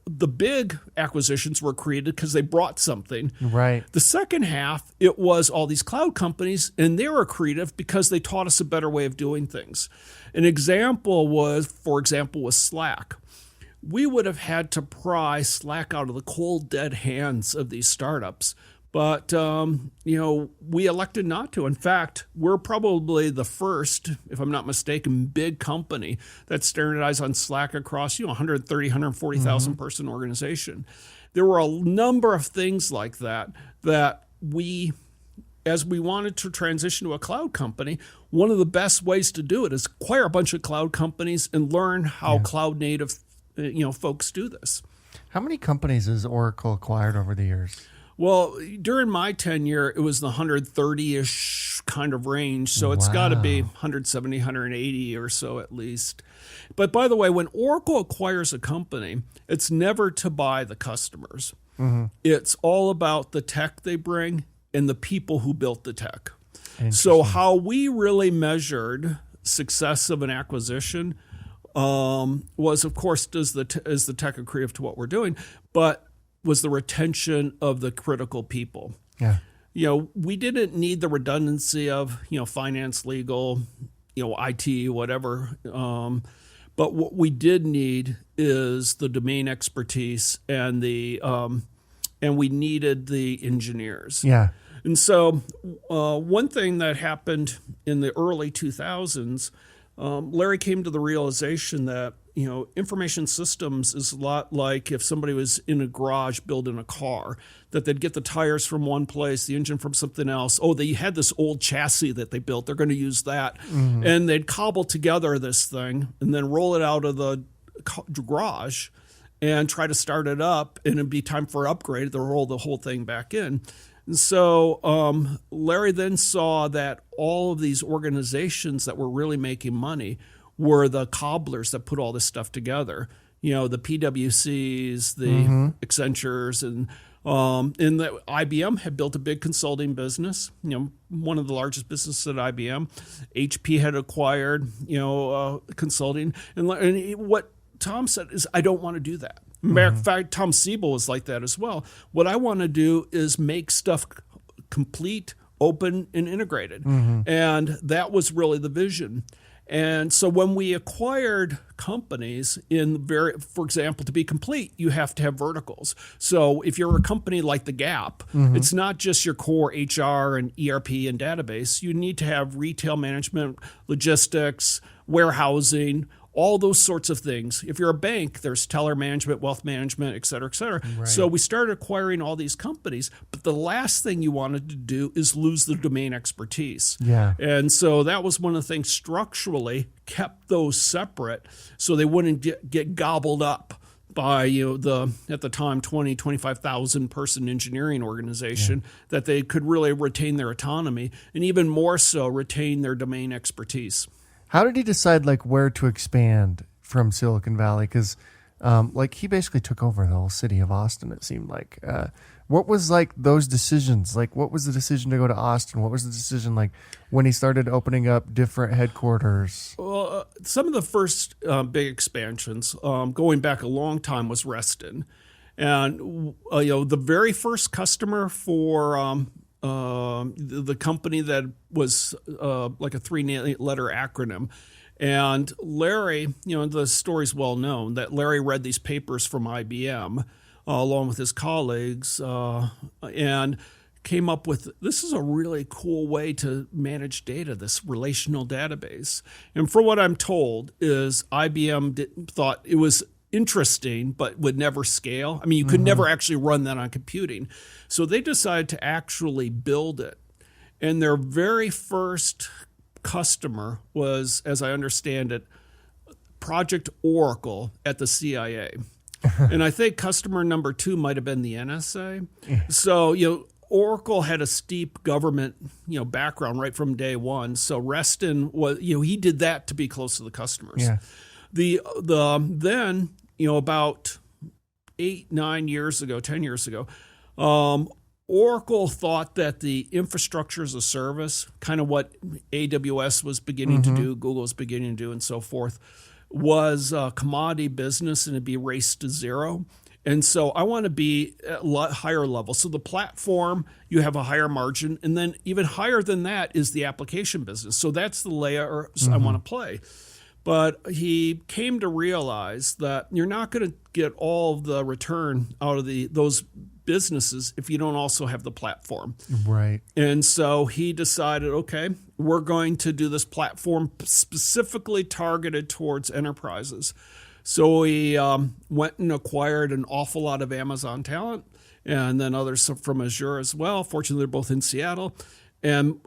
the big acquisitions were created because they brought something. Right. The second half, it was all these cloud companies, and they were creative because they taught us a better way of doing things. An example was Slack. We would have had to pry Slack out of the cold, dead hands of these startups. But, we elected not to. In fact, we're probably the first, if I'm not mistaken, big company that standardized on Slack across, 130, 140,000 person organization. There were a number of things like that we, as we wanted to transition to a cloud company, one of the best ways to do it is acquire a bunch of cloud companies and learn how cloud native, folks do this. How many companies has Oracle acquired over the years? Well, during my tenure, it was the 130-ish kind of range. So it's got to be 170, 180 or so at least. But by the way, when Oracle acquires a company, it's never to buy the customers. It's all about the tech they bring and the people who built the tech. So how we really measured success of an acquisition was, of course, is the tech accretive to what we're doing, but was the retention of the critical people. Yeah. We didn't need the redundancy of, finance, legal, IT, whatever. But what we did need is the domain expertise and and we needed the engineers. Yeah. And so one thing that happened in the early 2000s, Larry came to the realization that information systems is a lot like if somebody was in a garage building a car, that they'd get the tires from one place, the engine from something else. Oh, they had this old chassis that they built. They're going to use that. And they'd cobble together this thing and then roll it out of the garage and try to start it up. And it'd be time for upgrade. They'll roll the whole thing back in. And so Larry then saw that all of these organizations that were really making money were the cobblers that put all this stuff together. The PwCs, the Accentures, and the IBM had built a big consulting business. One of the largest businesses at IBM. HP had acquired, consulting. And what Tom said is, I don't want to do that. Matter of fact, Tom Siebel was like that as well. What I want to do is make stuff complete, open, and integrated. And that was really the vision. And so when we acquired companies for example, to be complete, you have to have verticals. So if you're a company like The Gap, it's not just your core HR and ERP and database. You need to have retail management, logistics, warehousing, all those sorts of things. If you're a bank, there's teller management, wealth management, et cetera, et cetera. Right. So we started acquiring all these companies, but the last thing you wanted to do is lose the domain expertise. Yeah. And so that was one of the things structurally kept those separate so they wouldn't get gobbled up by at the time 25,000 person engineering organization, that they could really retain their autonomy and even more so retain their domain expertise. How did he decide where to expand from Silicon Valley? Because he basically took over the whole city of Austin, it seemed like. What was those decisions? What was the decision to go to Austin? What was the decision when he started opening up different headquarters? Well, some of the first big expansions, going back a long time, was Reston. And the very first customer for the company that was like a 3-letter acronym. And Larry, the story's well known that Larry read these papers from IBM along with his colleagues and came up with, this is a really cool way to manage data, this relational database. And for what I'm told is IBM thought it was interesting, but would never scale. I mean, you could never actually run that on computing. So they decided to actually build it. And their very first customer was, as I understand it, Project Oracle at the CIA. And I think customer number 2 might have been the NSA. So, Oracle had a steep government, background right from day one. So Reston was, he did that to be close to the customers. Yeah. Then, about 10 years ago, Oracle thought that the infrastructure as a service, kind of what AWS was beginning to do, Google was beginning to do, and so forth, was a commodity business and it'd be raced to zero. And so I want to be at a higher level. So the platform, you have a higher margin. And then even higher than that is the application business. So that's the layer I want to play. But he came to realize that you're not going to get all of the return out of those businesses if you don't also have the platform. Right. And so he decided, okay, we're going to do this platform specifically targeted towards enterprises. So he went and acquired an awful lot of Amazon talent and then others from Azure as well. Fortunately, they're both in Seattle. And,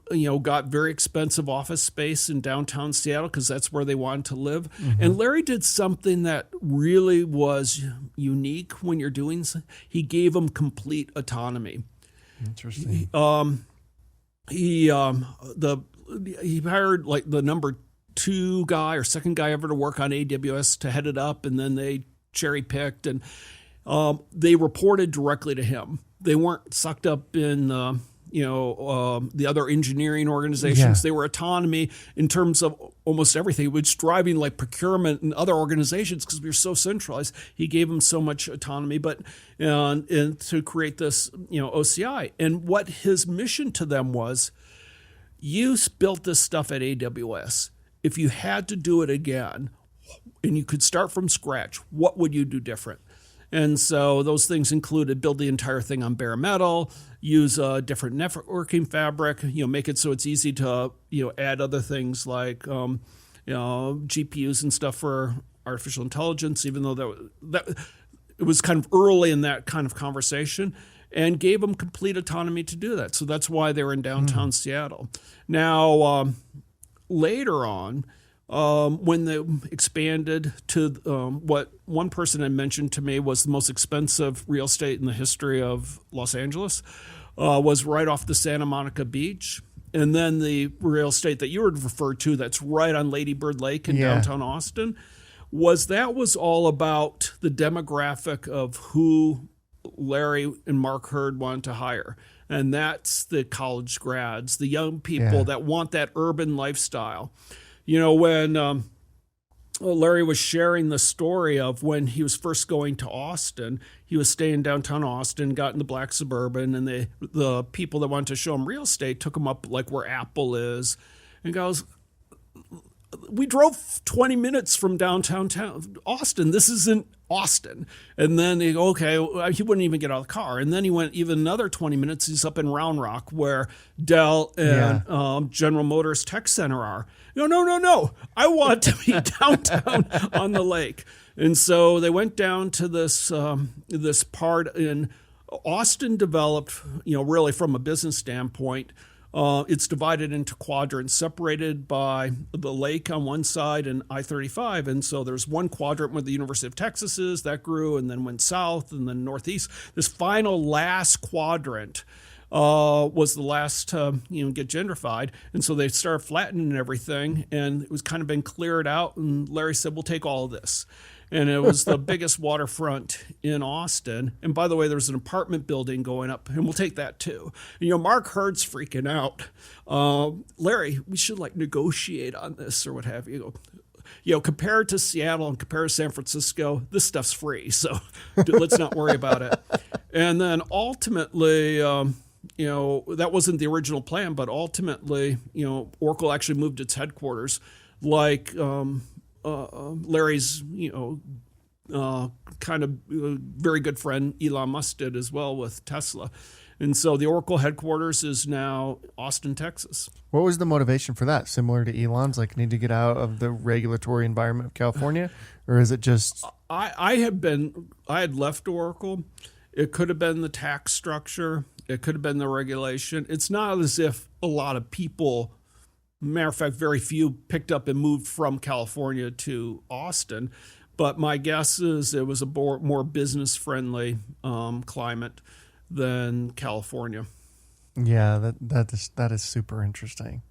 got very expensive office space in downtown Seattle because that's where they wanted to live. And Larry did something that really was unique when you're doing something. He gave them complete autonomy. Interesting. He hired like the number 2 guy or second guy ever to work on AWS to head it up, and then they cherry picked and they reported directly to him. They weren't sucked up in the other engineering organizations. Yeah. They were autonomy in terms of almost everything, which driving like procurement and other organizations because we were so centralized. He gave them so much autonomy, but and to create this OCI. And what his mission to them was, you built this stuff at AWS. If you had to do it again and you could start from scratch, what would you do different? And so those things included build the entire thing on bare metal, use a different networking fabric, make it so it's easy to, add other things like, GPUs and stuff for artificial intelligence, even though that it was kind of early in that kind of conversation, and gave them complete autonomy to do that. So that's why they were in downtown Seattle. Now, later on, when they expanded to what one person had mentioned to me was the most expensive real estate in the history of Los Angeles, was right off the Santa Monica Beach. And then the real estate that you were referred to that's right on Lady Bird Lake in downtown Austin was all about the demographic of who Larry and Mark Hurd wanted to hire. And that's the college grads, the young people that want that urban lifestyle. When Larry was sharing the story of when he was first going to Austin, he was staying downtown Austin, got in the black Suburban, and the people that wanted to show him real estate took him up like where Apple is and goes, we drove 20 minutes from downtown Austin. This isn't Austin. And then he wouldn't even get out of the car. And then he went even another 20 minutes. He's up in Round Rock where Dell and General Motors Tech Center are. No. I want to be downtown on the lake. And so they went down to this part in Austin developed, really from a business standpoint. It's divided into quadrants, separated by the lake on one side and I-35. And so there's one quadrant where the University of Texas is, that grew, and then went south, and then northeast. This last quadrant was the last to get gentrified. And so they started flattening everything, and it was kind of been cleared out. And Larry said, we'll take all of this. And it was the biggest waterfront in Austin. And by the way, there's an apartment building going up, and we'll take that too. Mark Hurd's freaking out. Larry, we should negotiate on this or what have you. Compared to Seattle and compared to San Francisco, this stuff's free. So let's not worry about it. And then ultimately, that wasn't the original plan, but ultimately, Oracle actually moved its headquarters Larry's, kind of very good friend Elon Musk did as well with Tesla. And so the Oracle headquarters is now Austin, Texas. What was the motivation for that? Similar to Elon's, like need to get out of the regulatory environment of California, or is it just? I had left Oracle. It could have been the tax structure. It could have been the regulation. It's not as if a lot of people, matter of fact, very few picked up and moved from California to Austin. But my guess is it was a more business-friendly climate than California. Yeah, that is super interesting.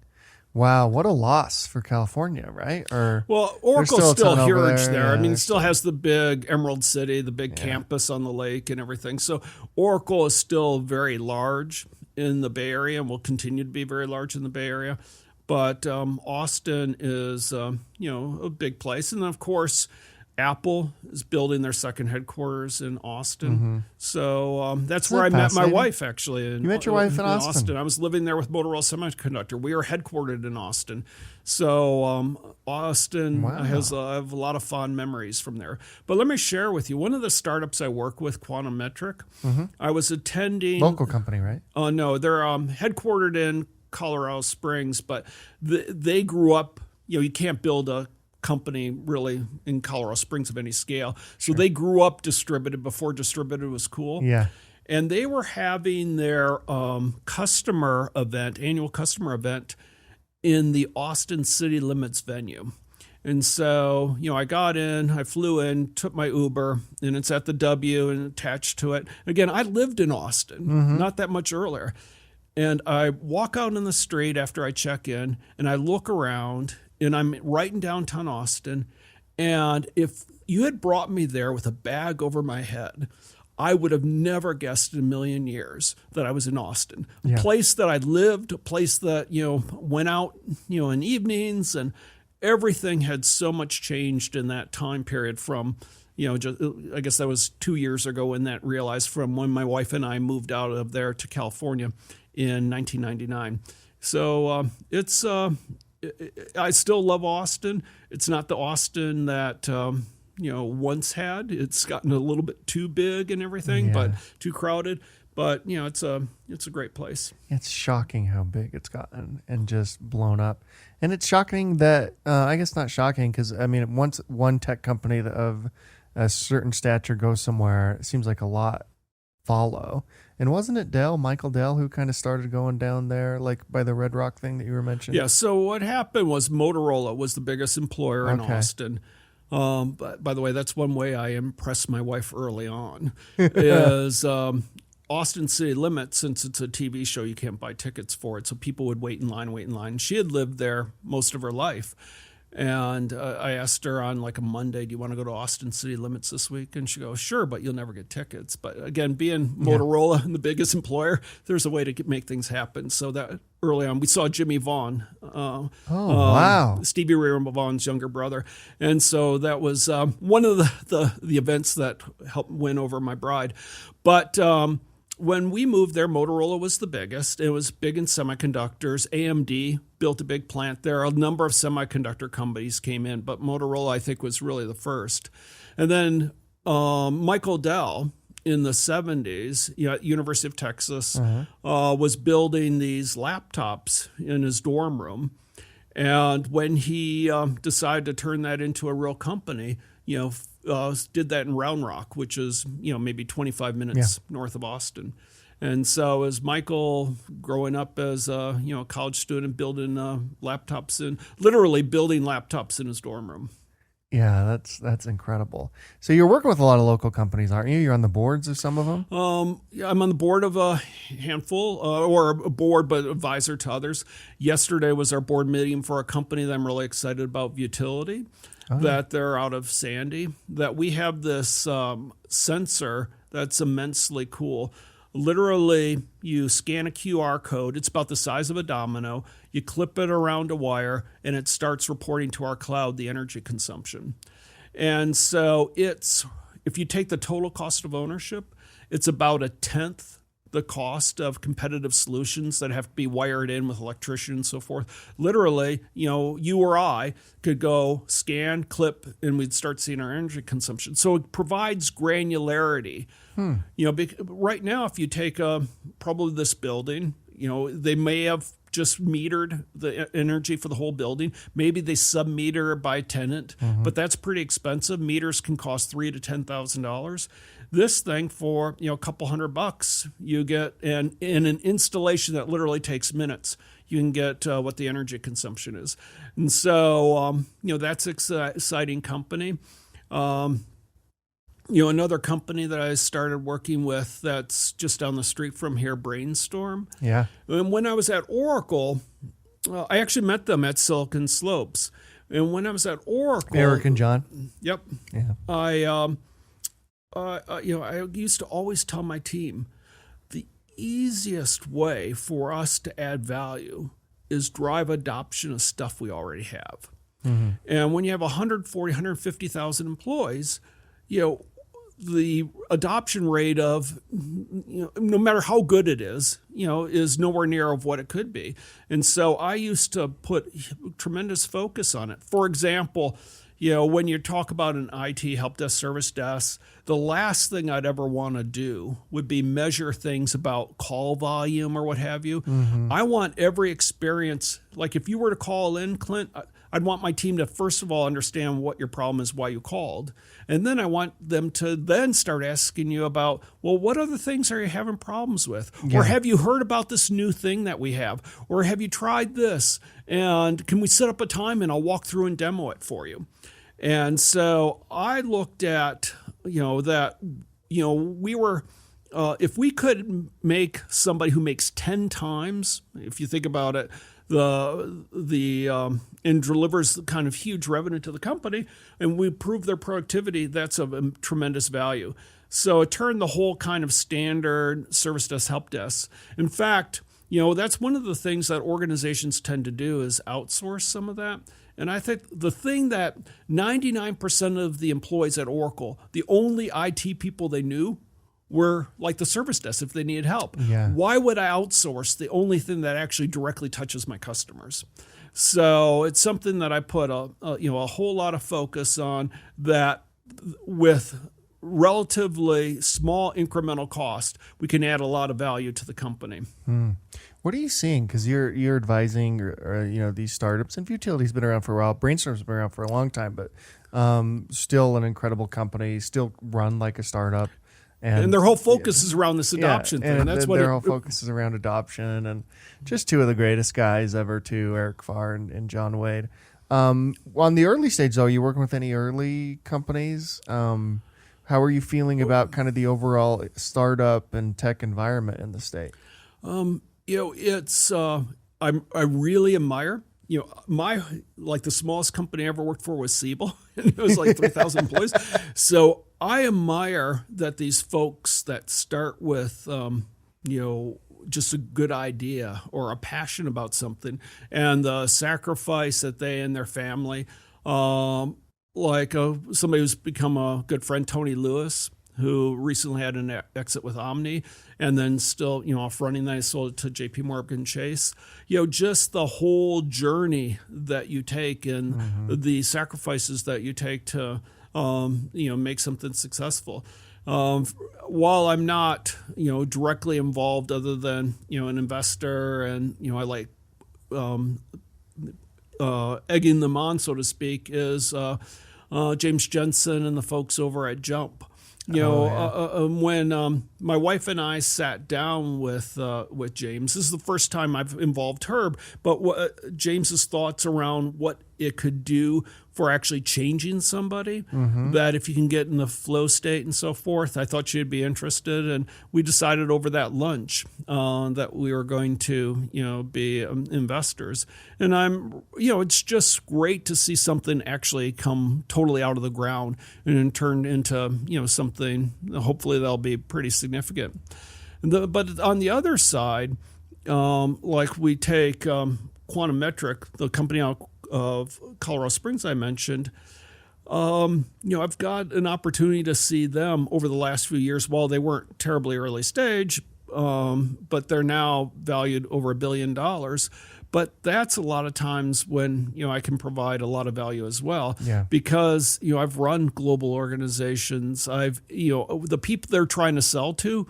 Wow, what a loss for California, right? Or well, Oracle's still huge there. Yeah, I mean, it still has the big Emerald City, the big campus on the lake and everything. So Oracle is still very large in the Bay Area and will continue to be very large in the Bay Area. But Austin is, a big place. And then, of course, Apple is building their second headquarters in Austin. Mm-hmm. So that's where I met my wife, actually. You met your wife in Austin? I was living there with Motorola Semiconductor. We are headquartered in Austin. So Austin I have a lot of fond memories from there. But let me share with you, one of the startups I work with, Quantum Metric, I was attending... Local company, right? No, they're headquartered in Colorado Springs, but they grew up, you can't build a company really in Colorado Springs of any scale. So they grew up distributed before distributed was cool. Yeah. And they were having their annual customer event in the Austin City Limits venue. And so, I got in, I flew in, took my Uber, and it's at the W and attached to it. Again, I lived in Austin, not that much earlier. And I walk out in the street after I check in, and I look around, and I'm right in downtown Austin. And if you had brought me there with a bag over my head, I would have never guessed in a million years that I was in Austin. A place that I lived, a place that, went out, in evenings, and everything had so much changed in that time period from, I guess that was 2 years ago when that realized, from when my wife and I moved out of there to California in 1999. So I still love Austin. It's not the Austin that once had. It's gotten a little bit too big and everything, but too crowded. But it's a great place. It's shocking how big it's gotten and just blown up. And it's shocking that I guess not shocking because once one tech company of a certain stature goes somewhere, it seems like a lot follow. And wasn't it Michael Dell, who kind of started going down there, like by the Red Rock thing that you were mentioning? Yeah, so what happened was Motorola was the biggest employer in Austin. But by the way, that's one way I impressed my wife early on, is Austin City Limits, since it's a TV show, you can't buy tickets for it. So people would wait in line. She had lived there most of her life. And I asked her on like a Monday, do you want to go to Austin City Limits this week? And she goes, sure, but you'll never get tickets. But again, being Motorola and the biggest employer, there's a way to make things happen. So that early on, we saw Jimmy Vaughn. Wow. Stevie Ray Vaughan's younger brother. And so that was one of the events that helped win over my bride. But when we moved there, Motorola was the biggest. It was big in semiconductors. AMD built a big plant there. A number of semiconductor companies came in, but Motorola, I think, was really the first. And then Michael Dell in the 70s, at University of Texas, was building these laptops in his dorm room. And when he decided to turn that into a real company, did that in Round Rock, which is, maybe 25 minutes north of Austin. And so as Michael, growing up as a, college student, building laptops literally building laptops in his dorm room. Yeah, that's incredible. So you're working with a lot of local companies, aren't you? You're on the boards of some of them? I'm on the board of a handful, or a board, but advisor to others. Yesterday was our board meeting for a company that I'm really excited about, Utility. That they're out of Sandy, that we have this sensor that's immensely cool. Literally, you scan a QR code. It's about the size of a domino. You clip it around a wire, and it starts reporting to our cloud the energy consumption. And so if you take the total cost of ownership, it's about a tenth the cost of competitive solutions that have to be wired in with electricians and so forth. Literally, you or I could go scan, clip, and we'd start seeing our energy consumption. So it provides granularity. Right now, if you take probably this building, they may have just metered the energy for the whole building. Maybe they sub-meter by tenant, but that's pretty expensive. Meters can cost $3,000 to $10,000. This thing for a couple $100, you get, and in an installation that literally takes minutes, you can get what the energy consumption is. And so that's an exciting company. Another company that I started working with that's just down the street from here, Brainstorm. Yeah. And when I was at Oracle, I actually met them at Silicon Slopes. And when I was at Oracle, Eric and John. Yep. Yeah. I used to always tell my team, the easiest way for us to add value is drive adoption of stuff we already have. And when you have 140, 150,000 employees, the adoption rate of, no matter how good it is nowhere near of what it could be. And so I used to put tremendous focus on it. For example, when you talk about an IT help desk, service desk, the last thing I'd ever want to do would be measure things about call volume or what have you. I want every experience, like if you were to call in, Clint, I'd want my team to first of all understand what your problem is, why you called. And then I want them to then start asking you about, well, what other things are you having problems with? Yeah. Or have you heard about this new thing that we have? Or have you tried this? And can we set up a time and I'll walk through and demo it for you? And so I looked at, that, we were, if we could make somebody who makes 10 times, if you think about it, and delivers the kind of huge revenue to the company, and we improve their productivity, that's of a tremendous value. So it turned the whole kind of standard service desk, help desk. In fact, that's one of the things that organizations tend to do is outsource some of that. And I think the thing that 99% of the employees at Oracle, the only IT people they knew were like the service desk if they needed help. Yeah. Why would I outsource the only thing that actually directly touches my customers? So it's something that I put a whole lot of focus on, that with relatively small incremental cost, we can add a lot of value to the company. What are you seeing? Because you're advising or these startups, and Futility's been around for a while. Brainstorm's been around for a long time, but still an incredible company, still run like a startup. And their whole focus is around this adoption thing. And that's their whole focus is around adoption, and just two of the greatest guys ever, too, Eric Farr and John Wade. On the early stage, though, are you working with any early companies? How are you feeling about kind of the overall startup and tech environment in the state? It's I really admire. The smallest company I ever worked for was Siebel, and it was like 3,000 employees. So I admire that these folks that start with, just a good idea or a passion about something, and the sacrifice that they and their family, somebody who's become a good friend, Tony Lewis, who recently had an exit with Omni, and then still, off running that, I sold it to JP Morgan Chase. Just the whole journey that you take and the sacrifices that you take to, make something successful. While I'm not, directly involved other than, an investor, and, I like egging them on, so to speak, is James Jensen and the folks over at Jump. When my wife and I sat down with James, this is the first time I've involved her, but James's thoughts around what it could do for actually changing somebody, that if you can get in the flow state and so forth, I thought she'd be interested. And we decided over that lunch that we were going to, be investors. And it's just great to see something actually come totally out of the ground and then turn into, something, hopefully that'll be pretty significant. But on the other side, we take Quantum Metric, the company out of Colorado Springs I mentioned, I've got an opportunity to see them over the last few years. While they weren't terribly early stage, but they're now valued over $1 billion. But that's a lot of times when, I can provide a lot of value as well. Yeah. Because, I've run global organizations. The people they're trying to sell to,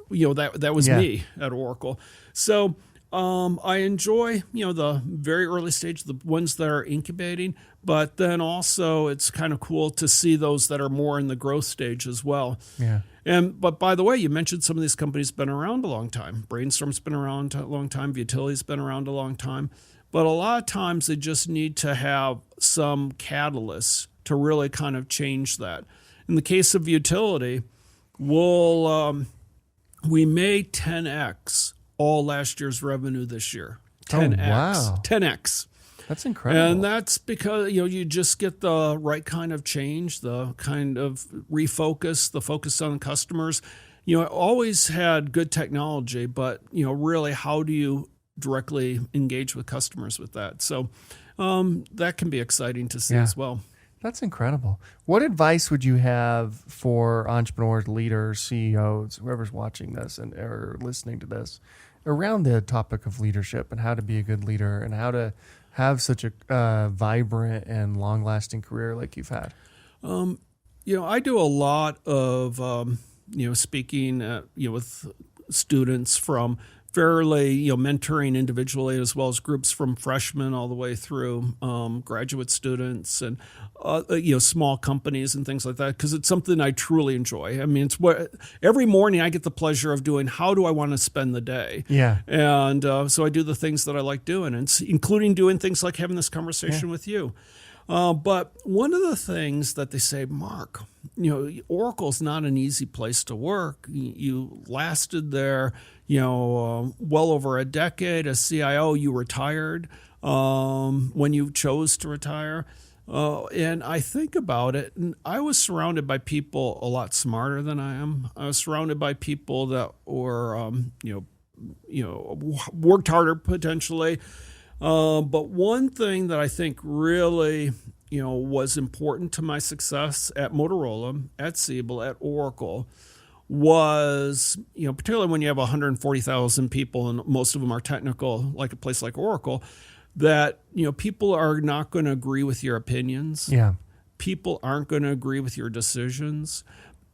that was me at Oracle. So I enjoy, the very early stage, the ones that are incubating, but then also it's kind of cool to see those that are more in the growth stage as well. Yeah. But by the way, you mentioned some of these companies been around a long time. Brainstorm's been around a long time. Utility's been around a long time. But a lot of times they just need to have some catalyst to really kind of change that. In the case of Utility, we made 10x all last year's revenue this year. 10x. Oh, wow. 10x. That's incredible. And that's because, you just get the right kind of change, the kind of refocus, the focus on customers. Always had good technology, but, really how do you directly engage with customers with that? So that can be exciting to see as well. That's incredible. What advice would you have for entrepreneurs, leaders, CEOs, whoever's watching this or listening to this around the topic of leadership and how to be a good leader and how to have such a vibrant and long-lasting career like you've had? I do a lot of, speaking, with students from fairly, mentoring individually as well as groups from freshmen all the way through graduate students and, small companies and things like that, because it's something I truly enjoy. I mean, it's what every morning I get the pleasure of doing. How do I want to spend the day? Yeah. And so I do the things that I like doing, and including doing things like having this conversation with you. But one of the things that they say, Mark, Oracle's not an easy place to work. You lasted there, well over a decade. As CIO, you retired when you chose to retire. And I think about it, and I was surrounded by people a lot smarter than I am. I was surrounded by people that were, worked harder potentially. But one thing that I think really, was important to my success at Motorola, at Siebel, at Oracle, was, particularly when you have 140,000 people and most of them are technical, like a place like Oracle, that, people are not going to agree with your opinions. Yeah. People aren't going to agree with your decisions.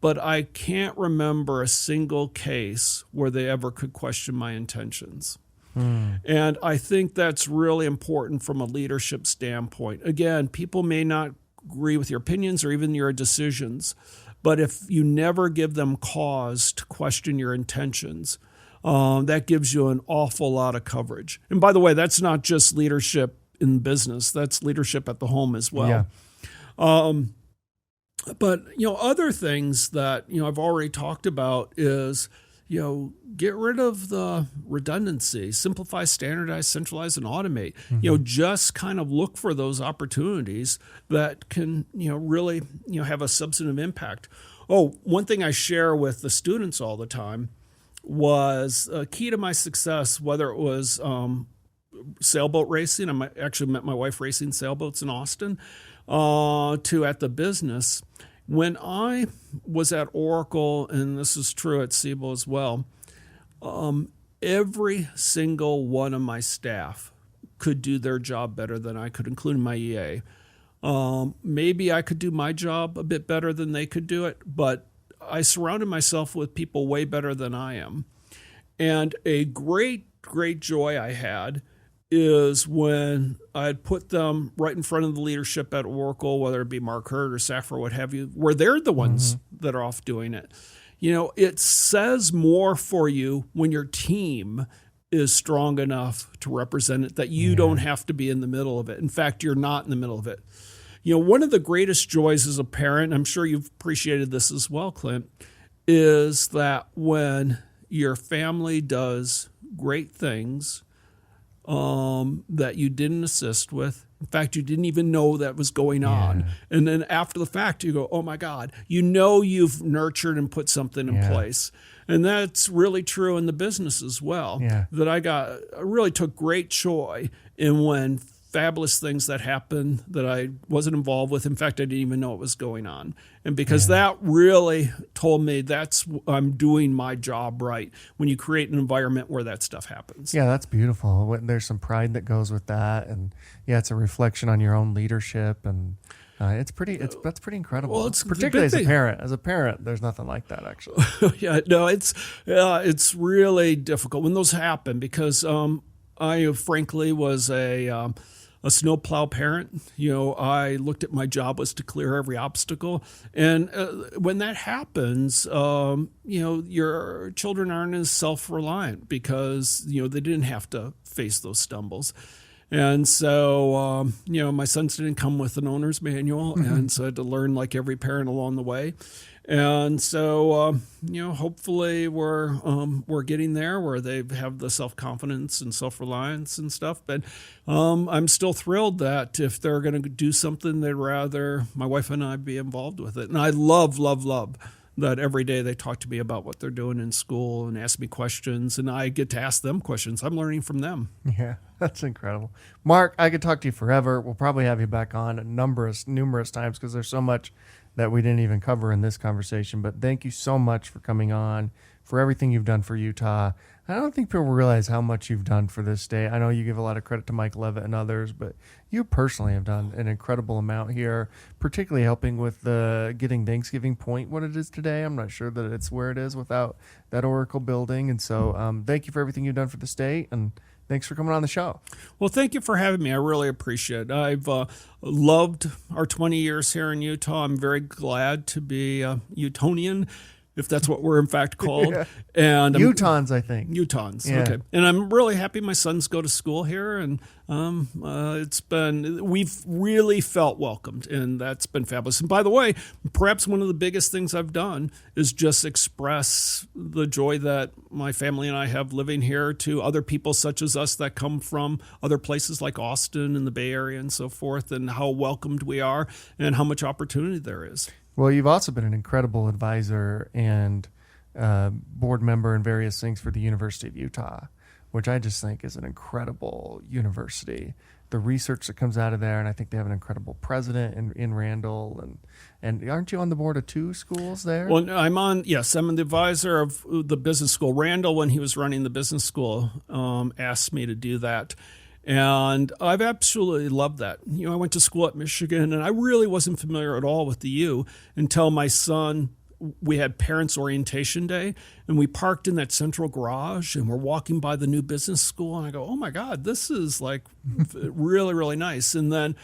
But I can't remember a single case where they ever could question my intentions. And I think that's really important from a leadership standpoint. Again, people may not agree with your opinions or even your decisions, but if you never give them cause to question your intentions, that gives you an awful lot of coverage. And by the way, that's not just leadership in business. That's leadership at the home as well. Yeah. But, other things that, I've already talked about is, get rid of the redundancy, simplify, standardize, centralize, and automate. Just kind of look for those opportunities that can, really, have a substantive impact. Oh, one thing I share with the students all the time was a key to my success, whether it was sailboat racing. I actually met my wife racing sailboats in Austin, to at the business. When I was at Oracle, and this is true at Siebel as well, every single one of my staff could do their job better than I could, including my EA. Maybe I could do my job a bit better than they could do it, but I surrounded myself with people way better than I am. And a great, great joy I had is when I'd put them right in front of the leadership at Oracle, whether it be Mark Hurd or Safra, what have you, where they're the ones that are off doing it. It says more for you when your team is strong enough to represent it that you don't have to be in the middle of it. In fact, you're not in the middle of it. One of the greatest joys as a parent, I'm sure you've appreciated this as well, Clint, is that when your family does great things that you didn't assist with. In fact, you didn't even know that was going on. And then after the fact, you go, oh my God, you've nurtured and put something in place. And that's really true in the business as well. That I really took great joy in when fabulous things that happened that I wasn't involved with. In fact, I didn't even know it was going on. And because that really told me I'm doing my job right when you create an environment where that stuff happens. Yeah, that's beautiful. There's some pride that goes with that, and it's a reflection on your own leadership, and that's pretty incredible. Well, it's particularly as a parent. As a parent, there's nothing like that actually. It's really difficult when those happen because I frankly was a snowplow parent. I looked at my job was to clear every obstacle. And when that happens, your children aren't as self-reliant because, they didn't have to face those stumbles. And so, my sons didn't come with an owner's manual. And so I had to learn like every parent along the way. And so, hopefully we're getting there where they have the self-confidence and self-reliance and stuff. But I'm still thrilled that if they're going to do something, they'd rather my wife and I be involved with it. And I love that every day they talk to me about what they're doing in school and ask me questions, and I get to ask them questions. I'm learning from them. Yeah, that's incredible. Mark, I could talk to you forever. We'll probably have you back on numerous times because there's so much that we didn't even cover in this conversation. But thank you so much for coming on, for everything you've done for Utah. I don't think people realize how much you've done for this state. I know you give a lot of credit to Mike Levitt and others, but you personally have done an incredible amount here, particularly helping with getting Thanksgiving Point what it is today. I'm not sure that it's where it is without that Oracle building. And so thank you for everything you've done for the state, and thanks for coming on the show. Well, thank you for having me. I really appreciate it. I've loved our 20 years here in Utah. I'm very glad to be a Utonian, if that's what we're in fact called. Yeah. And Utahns, I think. Utahns, Yeah. okay. And I'm really happy my sons go to school here, and we've really felt welcomed, and that's been fabulous. And by the way, perhaps one of the biggest things I've done is just express the joy that my family and I have living here to other people such as us that come from other places like Austin and the Bay Area and so forth, and how welcomed we are and how much opportunity there is. Well, you've also been an incredible advisor and board member and various things for the University of Utah, which I just think is an incredible university. The research that comes out of there, and I think they have an incredible president in Randall. And aren't you on the board of 2 schools there? Well, I'm the advisor of the business school. Randall, when he was running the business school, asked me to do that. And I've absolutely loved that. I went to school at Michigan, and I really wasn't familiar at all with the U until my son, we had parents' orientation day, and we parked in that central garage, and we're walking by the new business school, and I go, oh my God, this is like really, really nice. And then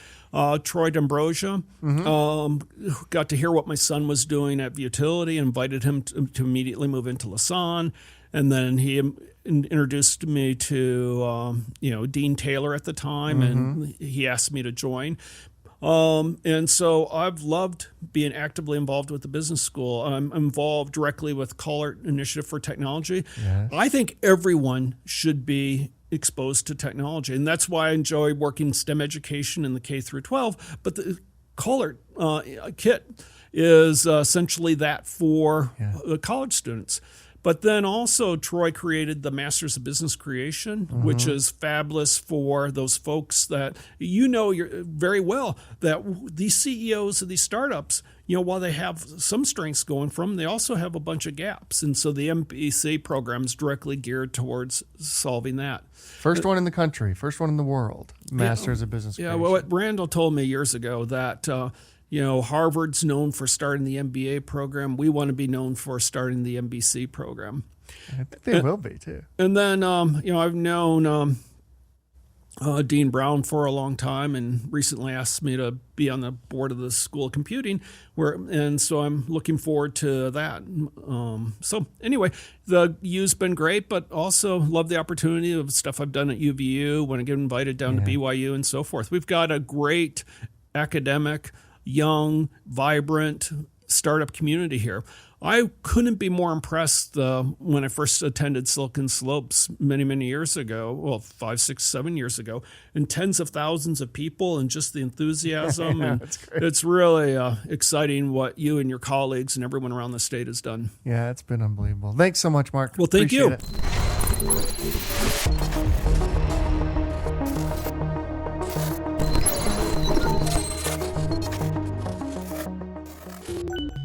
Troy D'Ambrosia got to hear what my son was doing at Utility, invited him to immediately move into Lasan. And then he introduced me to, Dean Taylor at the time, and he asked me to join. And so I've loved being actively involved with the business school. I'm involved directly with Collart Initiative for Technology. Yes. I think everyone should be exposed to technology, and that's why I enjoy working STEM education in the K through 12. But the Collart kit is essentially that for college students. But then also Troy created the Masters of Business Creation, which is fabulous for those folks that you're very well that these CEOs of these startups, while they have some strengths going from them, they also have a bunch of gaps. And so the MBC program is directly geared towards solving that. First one in the country, first one in the world, Masters of Business Creation. Yeah, well, what Randall told me years ago that Harvard's known for starting the MBA program. We want to be known for starting the MBC program. I think they will be, too. And then, I've known Dean Brown for a long time, and recently asked me to be on the board of the School of Computing, and so I'm looking forward to that. So anyway, the U's been great, but also love the opportunity of stuff I've done at UVU when I get invited down to BYU and so forth. We've got a great academic, young, vibrant startup community here. I couldn't be more impressed when I first attended Silicon Slopes many, many years ago, well, 5, 6, 7 years ago, and tens of thousands of people and just the enthusiasm. And That's great. It's really exciting what you and your colleagues and everyone around the state has done. Yeah, it's been unbelievable. Thanks so much, Mark. Well, thank Appreciate you. it.